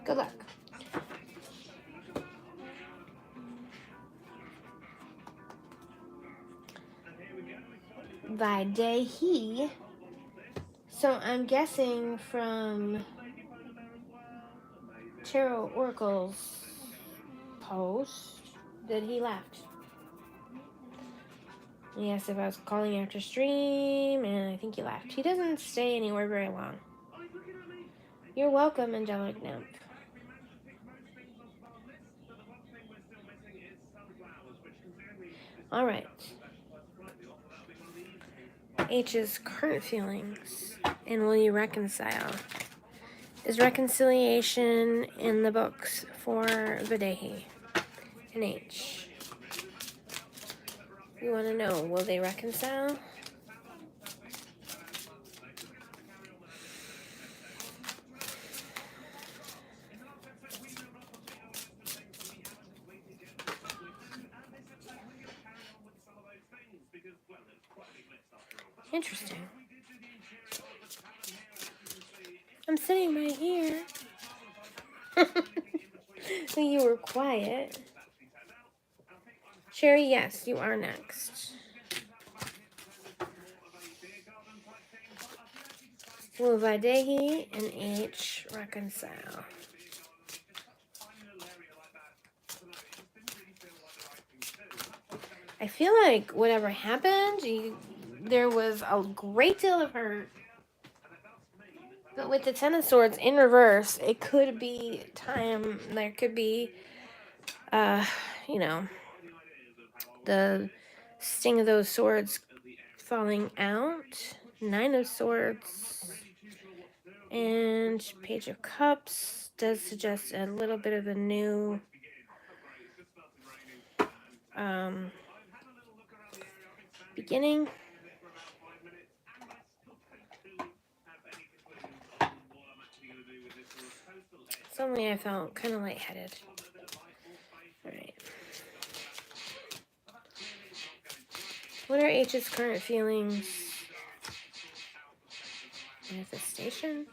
Good luck. Vaidehi. So I'm guessing from Tarot Oracle's post that he left. He asked if I was calling after stream, and I think he left. He doesn't stay anywhere very long. You're welcome, Angelic Nymph. All right. H's current feelings, and will you reconcile? Is reconciliation in the books for Vaidehi and H? You want to know, will they reconcile? Interesting. I'm sitting right here. You were quiet. Sherry, yes, you are next. Will Vaidehi and H reconcile? I feel like whatever happened, there was a great deal of hurt. But with the Ten of Swords in reverse, it could be time. There could be, you know, the sting of those swords falling out. Nine of Swords and Page of Cups does suggest a little bit of a new beginning. Suddenly I felt kind of lightheaded. Alright. What are H's current feelings? Manifestation?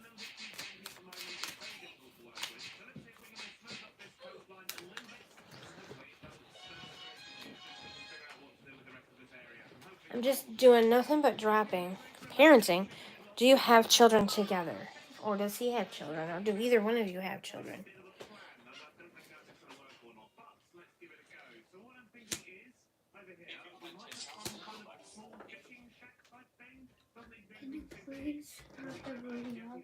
I'm just doing nothing but dropping. Parenting. Do you have children together? Or does he have children? Or do either one of you have children? Can you please stop the volume up?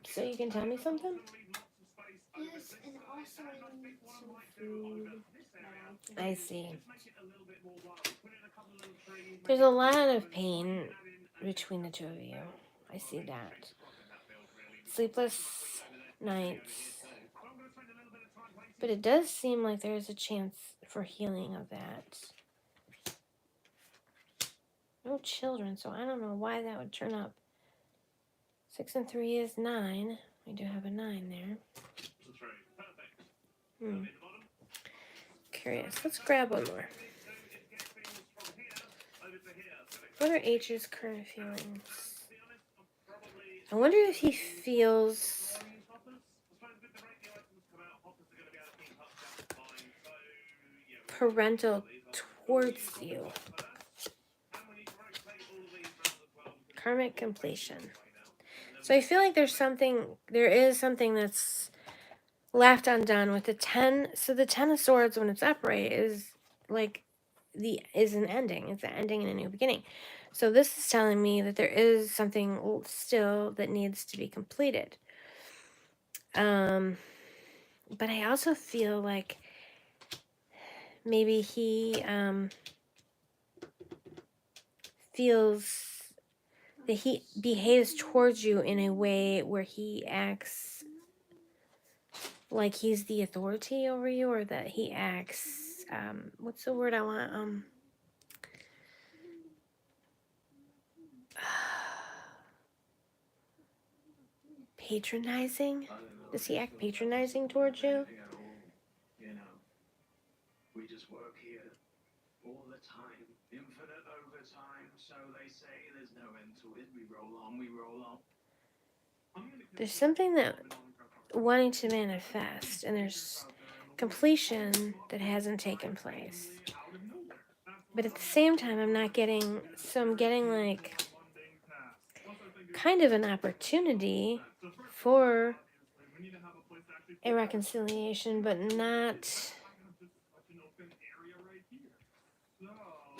So you can tell me something? Yes, and also I need some food. I see. There's a lot of pain between the two of you. I see that. Sleepless nights. But it does seem like there is a chance for healing of that. No children, so I don't know why that would turn up. 6 and 3 is 9. We do have a 9 there. Curious. Let's grab one more. What are H's current feelings? I wonder if he feels parental towards you. Karmic completion. So I feel like there is something that's left undone with the 10. So the 10 of Swords, when it's upright, is like is an ending. It's an ending and a new beginning. So this is telling me that there is something still that needs to be completed. But I also feel like maybe he feels that he behaves towards you in a way where he acts like he's the authority over you, or that he acts, what's the word I want? Patronizing? Does he act patronizing towards you? You know, we just work here all the time, infinite overtime, so they say. There's no end to it. We roll on. There's something that wanting to manifest, and there's completion that hasn't taken place. But at the same time, I'm getting like kind of an opportunity for a reconciliation, but not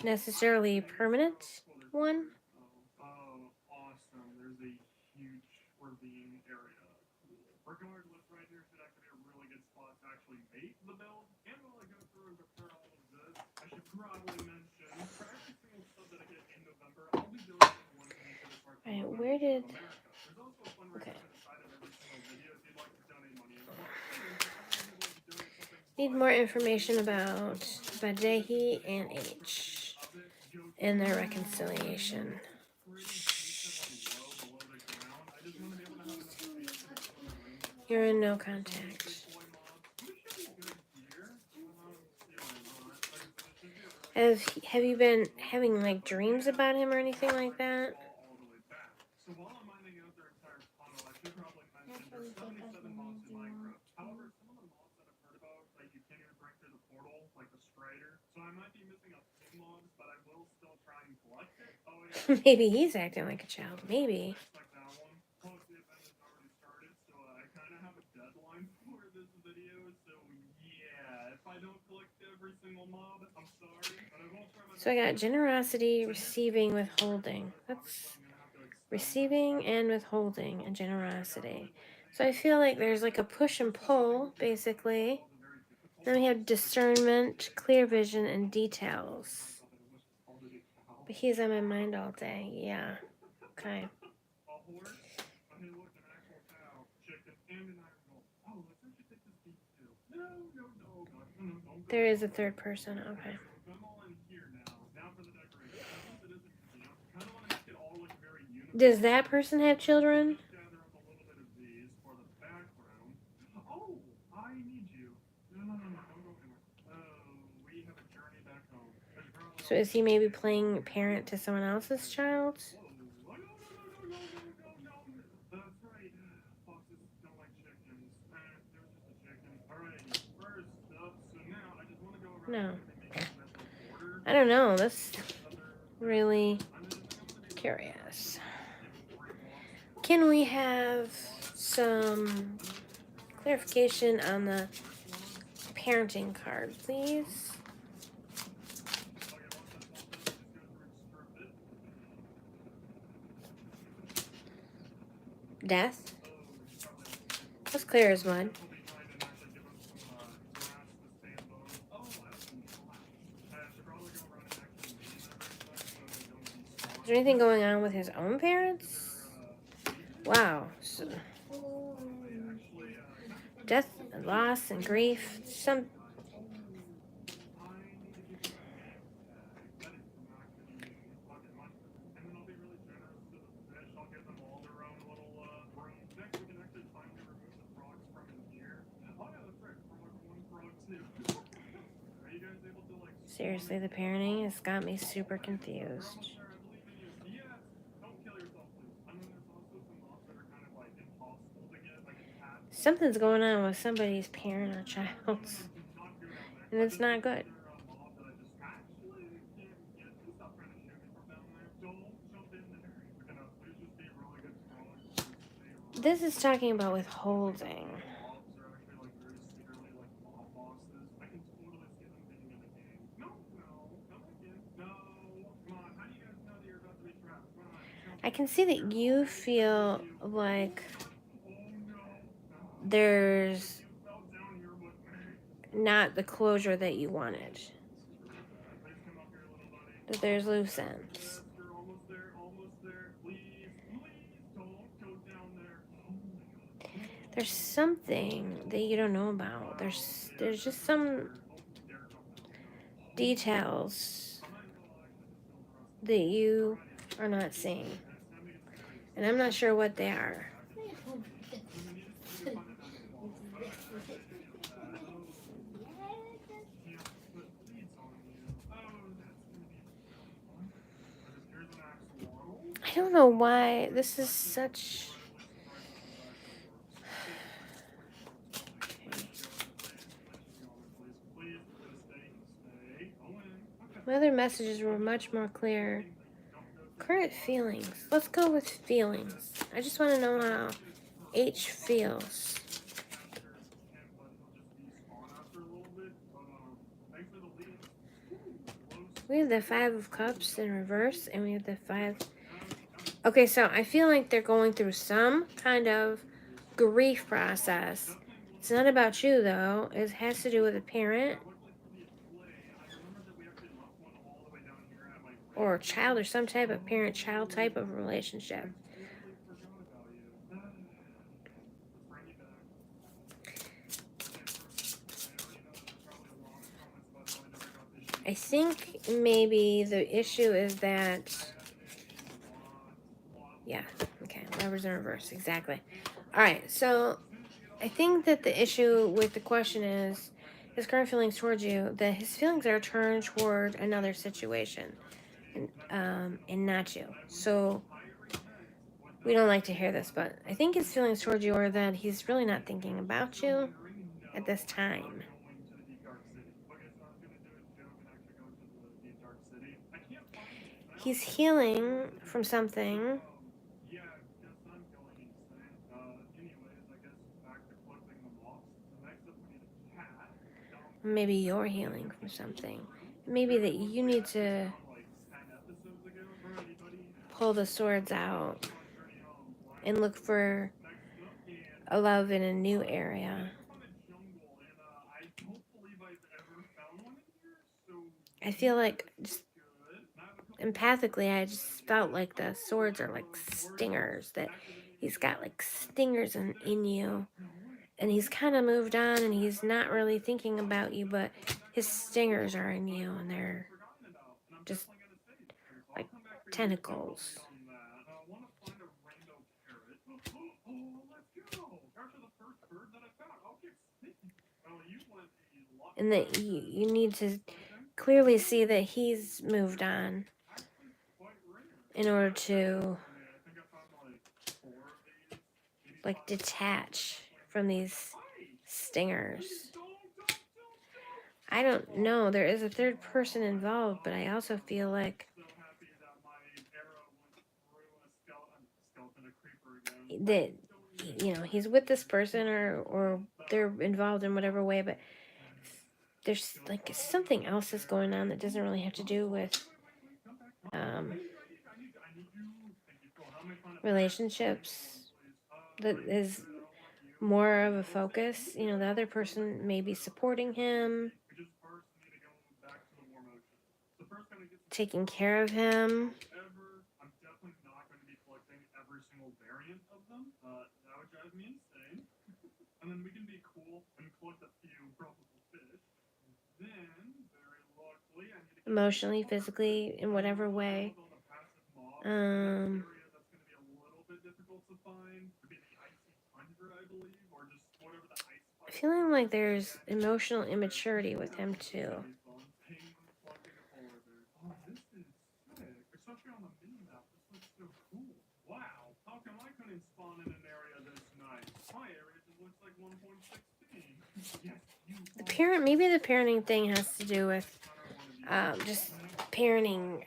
necessarily a permanent one. Awesome. There's a huge ravine area. Regardless, right here should actually be a really good spot to actually make the build. And while I go through and prepare all of this, I should probably mention for every single sub that I get in November, I'll be donating one piece of the park. Alright, where did... There's also a fundraiser Okay. to the side of every single video if you'd like to donate money. Need more information about Vaidehi and H and their reconciliation. You're in no contact. Have you been having like dreams about him or anything like that? So while I'm mining out their entire tunnel, I should probably mention there's 77 mobs in Minecraft. However, some of the mobs that I've heard about, like you can't even break through the portal, like the Strider. So I might be missing a few mobs, but I will still try and collect it. Oh yeah, Maybe he's acting like a child. Maybe. Like that one. Plus, the event has already started, so I kind of have a deadline for this video. So yeah, if I don't collect every single mob, I'm sorry, but I will try my best. So I got generosity, receiving, withholding. That's receiving and withholding and generosity. So I feel like there's like a push and pull, basically. Then we have discernment, clear vision, and details. But he's on my mind all day. Yeah. Okay. A horse, a hillock, an actual cow, chicken, and an iron gold. Oh, let's actually take this beef too. No. There is a third person. Okay. I'm all in here now. Now for the decoration. Since it is a museum, kind of want to make it all look very uniform. Does that person have children? Just gather up a little bit of these for the background. Oh, I need you. No. Don't go anywhere. Oh, we have a journey back home. So is he maybe playing parent to someone else's child? Whoa. No. That's right. Foxes don't like chickens. There's just a chicken. Alright, first up, so now I just want to go around No. and make a nice little order. I don't know. That's really curious. Can we have some clarification on the parenting card, please? Death? That's clear as mud. Is there anything going on with his own parents? Wow. So, death and loss and grief. Seriously, the parenting has got me super confused. Something's going on with somebody's parent or child, and it's not good. This is talking about withholding. I can see that you feel like there's not the closure that you wanted. That there's loose ends. There's something that you don't know about. There's just some details that you are not seeing. And I'm not sure what they are. I don't know why this is such... My other messages were much more clear. Current feelings. Let's go with feelings. I just want to know how H feels. We have the 5 of Cups in reverse, and we have the 5... Okay, so I feel like they're going through some kind of grief process. It's not about you, though. It has to do with a parent or a child, or some type of parent-child type of relationship. I think maybe the issue is that... Yeah, okay, Lovers in reverse, exactly. Alright, so I think that the issue with the question is his current feelings towards you, that his feelings are turned toward another situation, and not you. So we don't like to hear this, but I think his feelings towards you are that he's really not thinking about you at this time. he's healing from something. Yeah, guess I'm going insane. Anyways, I guess back to collecting the moths. Next up, we need a cat. Maybe you're healing from something. Maybe that you need to Like 10 episodes ago for anybody. pull the swords out Journey home. and look for Next up, and a love in a new area. from a jungle, and I don't believe I've ever found one in here, so I feel like just good. I have a couple empathically, I just felt like the swords are like stingers, that he's got like stingers in you. And he's kind of moved on and he's not really thinking about you, but his stingers are in you and they're just like tentacles. And that you need to clearly see that he's moved on in order to like detach from these stingers. I don't know. There is a third person involved, but I also feel like that, you know, he's with this person or they're involved in whatever way, but there's like something else that's going on that doesn't really have to do with relationships, that is more of a focus. You know, the other person may be supporting him, taking care of him. I'm definitely not going to be collecting every single variant of them. That would drive me insane. And then we can be cool and collect a few probable fish. Then, very luckily, I need to Emotionally, physically, in whatever way. area that's going to be a little bit difficult to find. Could be the icy tundra, I believe, or just whatever the ice. Feeling like there's emotional immaturity with him too. Oh, this is sick. Especially on the mini map. This looks so cool. Wow. How come I couldn't spawn in an area this nice? My area just looks like 1.16. Yes, you Maybe the parenting thing has to do with just parenting,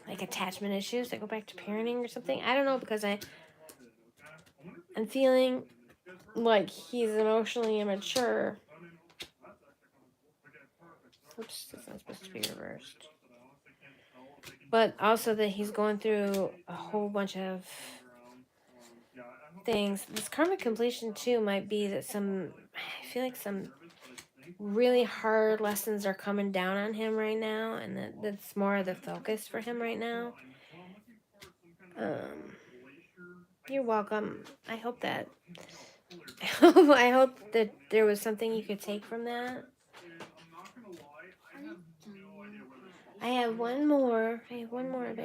like attachment issues that go back to parenting or something. I don't know, because I'm feeling like he's emotionally immature. Oops, that's not supposed to be reversed. But also that he's going through a whole bunch of things. This karmic completion too might be that I feel like some really hard lessons are coming down on him right now, and that's more of the focus for him right now. You're welcome. I hope that there was something you could take from that. I have one more, babe. What about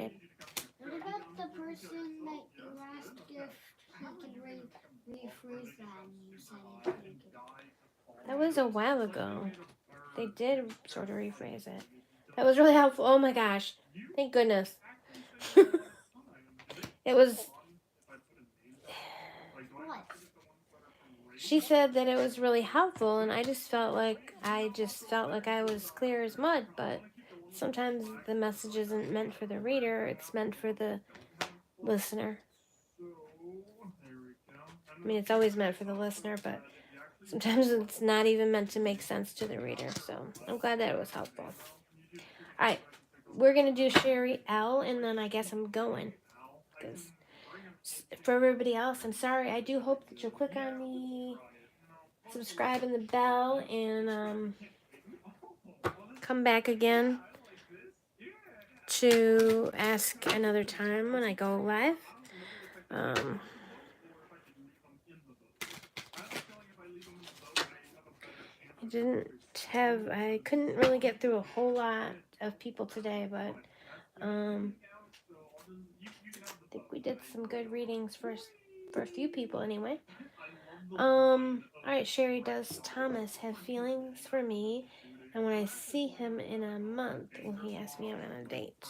the person that you asked if he could rephrase that and you said he couldn't? That was a while ago. They did sort of rephrase it. That was really helpful. Oh my gosh. Thank goodness. It was... What? She said that it was really helpful, and I just felt like I was clear as mud, but sometimes the message isn't meant for the reader, it's meant for the listener. I mean, it's always meant for the listener, but sometimes it's not even meant to make sense to the reader, so I'm glad that it was helpful. Alright, we're going to do Sherry L, and then I guess I'm going. Because for everybody else, I'm sorry. I do hope that you'll click on the subscribe and the bell, and come back again to ask another time when I go live. I couldn't really get through a whole lot of people today, but I think we did some good readings for a few people anyway. Alright, Sherry, does Thomas have feelings for me? And when I see him in a month, will he ask me out on a date?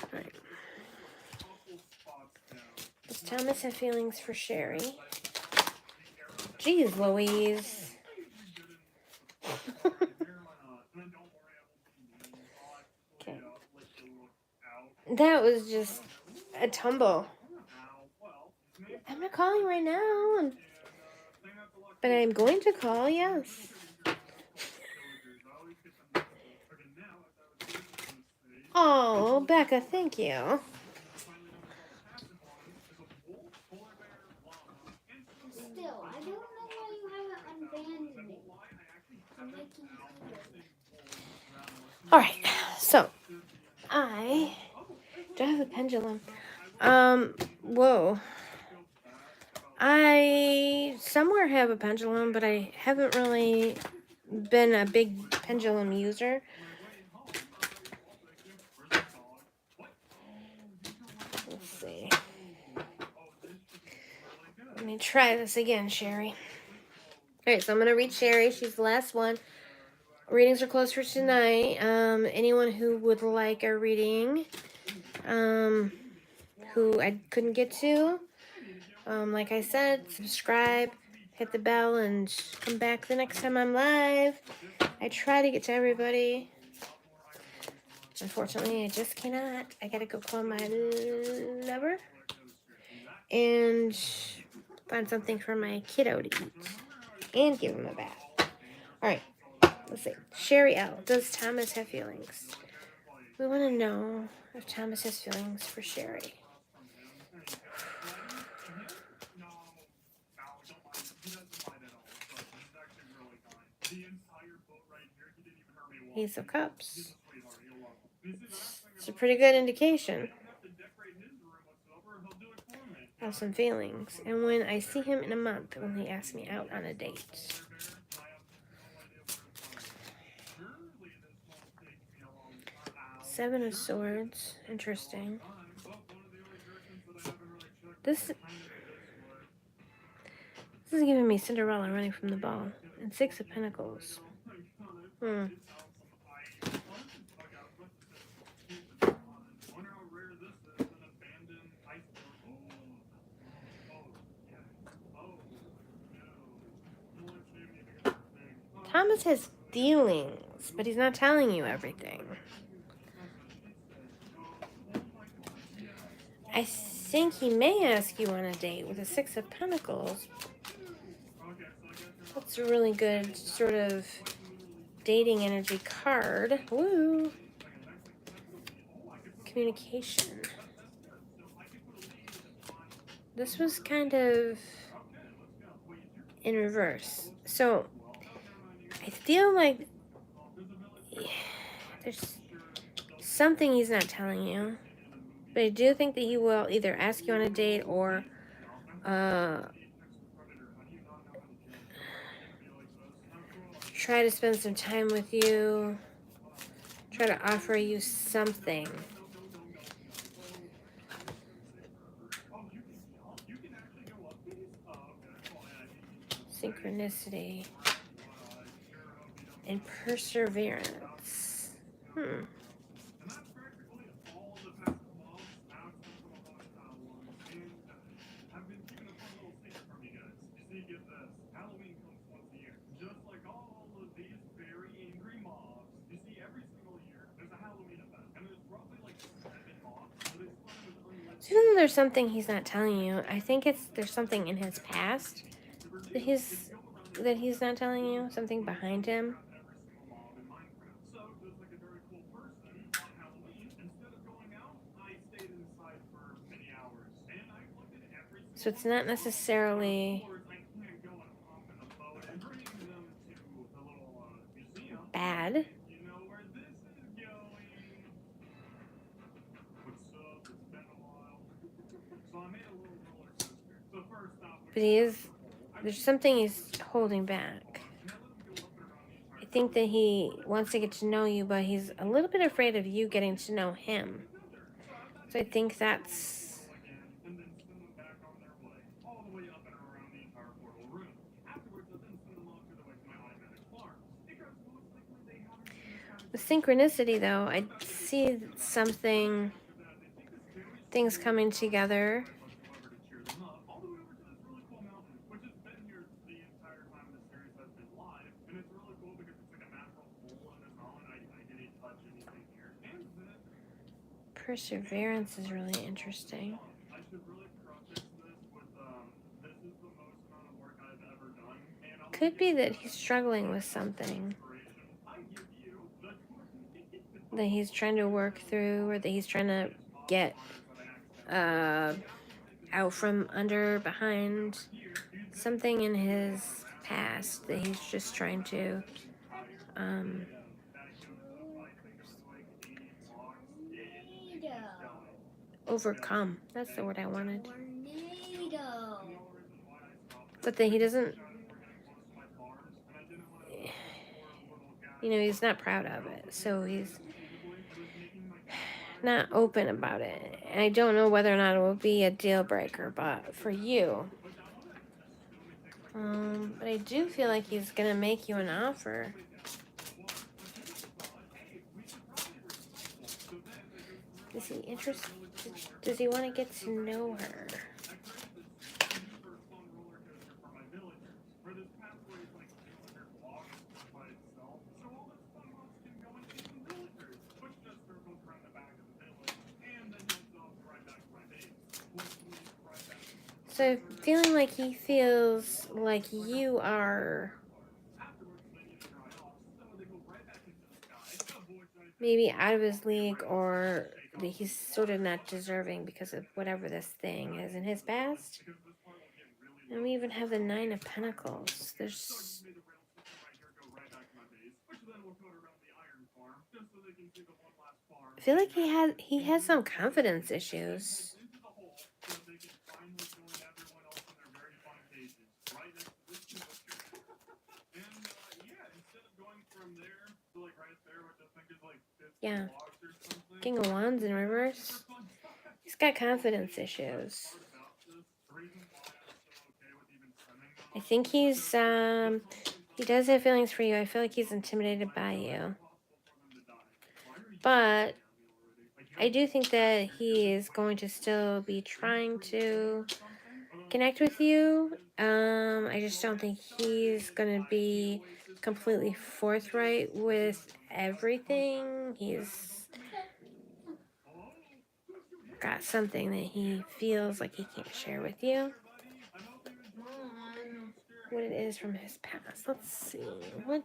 Alright. Does Thomas have feelings for Sherry? Jeez Louise. That was just a tumble. I'm not calling right now, but I'm going to call, yes. Oh, Becca, thank you. Still, I don't know why you haven't unbanned me. I'm making clear. Alright, so I do I have a pendulum. Whoa. I somewhere have a pendulum, but I haven't really been a big pendulum user. Let's see. Let me try this again, Sherry. Alright, so I'm gonna read Sherry. She's the last one. Readings are closed for tonight. Anyone who would like a reading, who I couldn't get to, like I said, subscribe, hit the bell, and come back the next time I'm live. I try to get to everybody. Unfortunately, I just cannot. I gotta go call my lover and find something for my kiddo to eat and give him a bath. Alright, let's see. Sherry L. Does Thomas have feelings? We want to know if Thomas has feelings for Sherry. Ace of Cups. It's a pretty good indication of some feelings. And when I see him in a month, will he ask me out on a date? Seven of Swords. Interesting. This is giving me Cinderella running from the ball. And Six of Pentacles. Thomas has feelings, but he's not telling you everything. I think he may ask you on a date with a Six of Pentacles. That's a really good sort of dating energy card. Woo! Communication. This was kind of in reverse. So, I feel like there's something he's not telling you. But I do think that he will either ask you on a date or try to spend some time with you, try to offer you something. Synchronicity and perseverance. So even though there's something he's not telling you, I think there's something in his past that he's not telling you, something behind him. So it's not necessarily bad. But there's something he's holding back. I think that he wants to get to know you, but he's a little bit afraid of you getting to know him. So I think that's... With synchronicity, though, I see things coming together. perseverance is really interesting. I should really preface this with this is the most amount of work I've ever done, and I'm Could be that he's struggling with something inspiration I give you. that he's trying to work through, or that he's trying to get out from under, behind something in his past that he's just trying to overcome. That's the word I wanted. Tornado. But that he doesn't, he's not proud of it. So he's not open about it. I don't know whether or not it will be a deal breaker, but for you. But I do feel like he's gonna make you an offer. Is he interested? Does he want to get to know her? So feeling like he feels like you are maybe out of his league, or that he's sort of not deserving because of whatever this thing is in his past. And we even have the 9 of Pentacles. There's, I feel like he has some confidence issues. Yeah. King of Wands in reverse. He's got confidence issues. I think he does have feelings for you. I feel like he's intimidated by you. But I do think that he is going to still be trying to connect with you. I just don't think he's going to be completely forthright with everything. He's got something that he feels like he can't share with you. What it is from his past. Let's see. What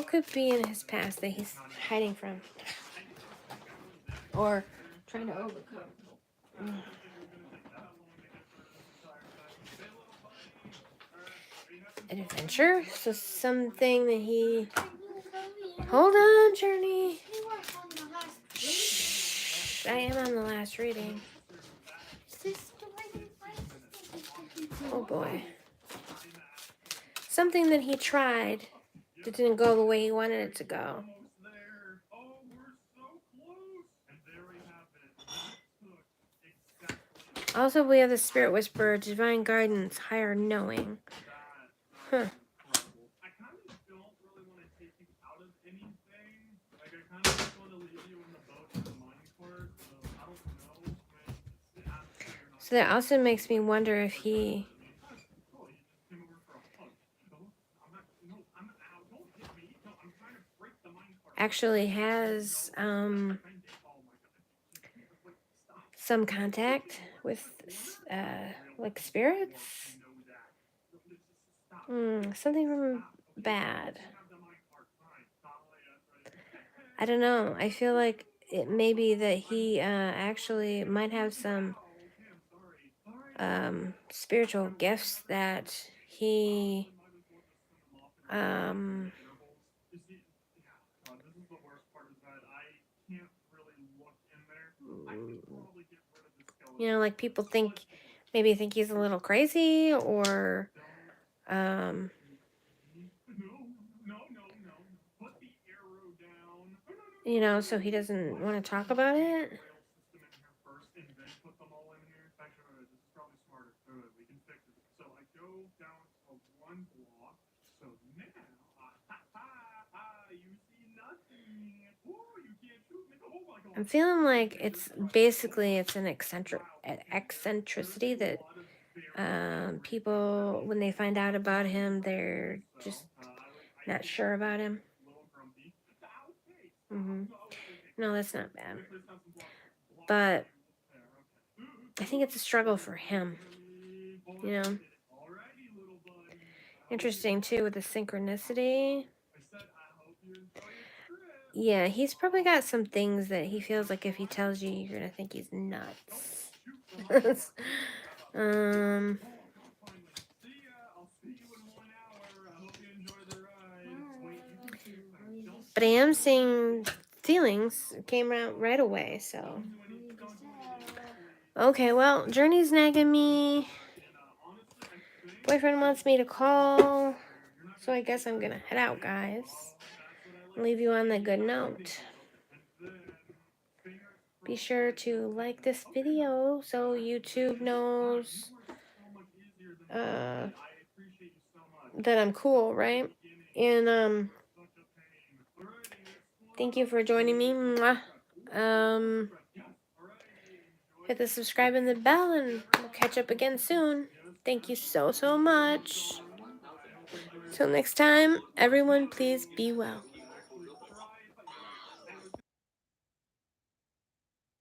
could be in his past that he's hiding from? Or trying to overcome? An adventure? So something that he... Hold on, Journey. Shh. I am on the last reading. Oh boy. Something that he tried that didn't go the way he wanted it to go. Also, we have the Spirit Whisperer, Divine Guidance, Higher Knowing. Huh. So that also makes me wonder if he actually has some contact with like spirits. Something from bad. I don't know. I feel like it may be that he actually might have some spiritual gifts that he like people maybe think he's a little crazy, or so he doesn't want to talk about it. I'm feeling like it's an eccentricity that People, when they find out about him, they're just not sure about him. No, that's not bad. But I think it's a struggle for him, you know. Interesting too with the synchronicity. Yeah, he's probably got some things that he feels like if he tells you, you're gonna think he's nuts. But I am seeing feelings came out right away, so. Okay, well, Journey's nagging me. Boyfriend wants me to call. So I guess I'm gonna head out, guys. Leave you on the good note. Be sure to like this video so YouTube knows that I'm cool, right? And thank you for joining me. Mwah. Hit the subscribe and the bell, and we'll catch up again soon. Thank you so much. Till next time, everyone, please be well.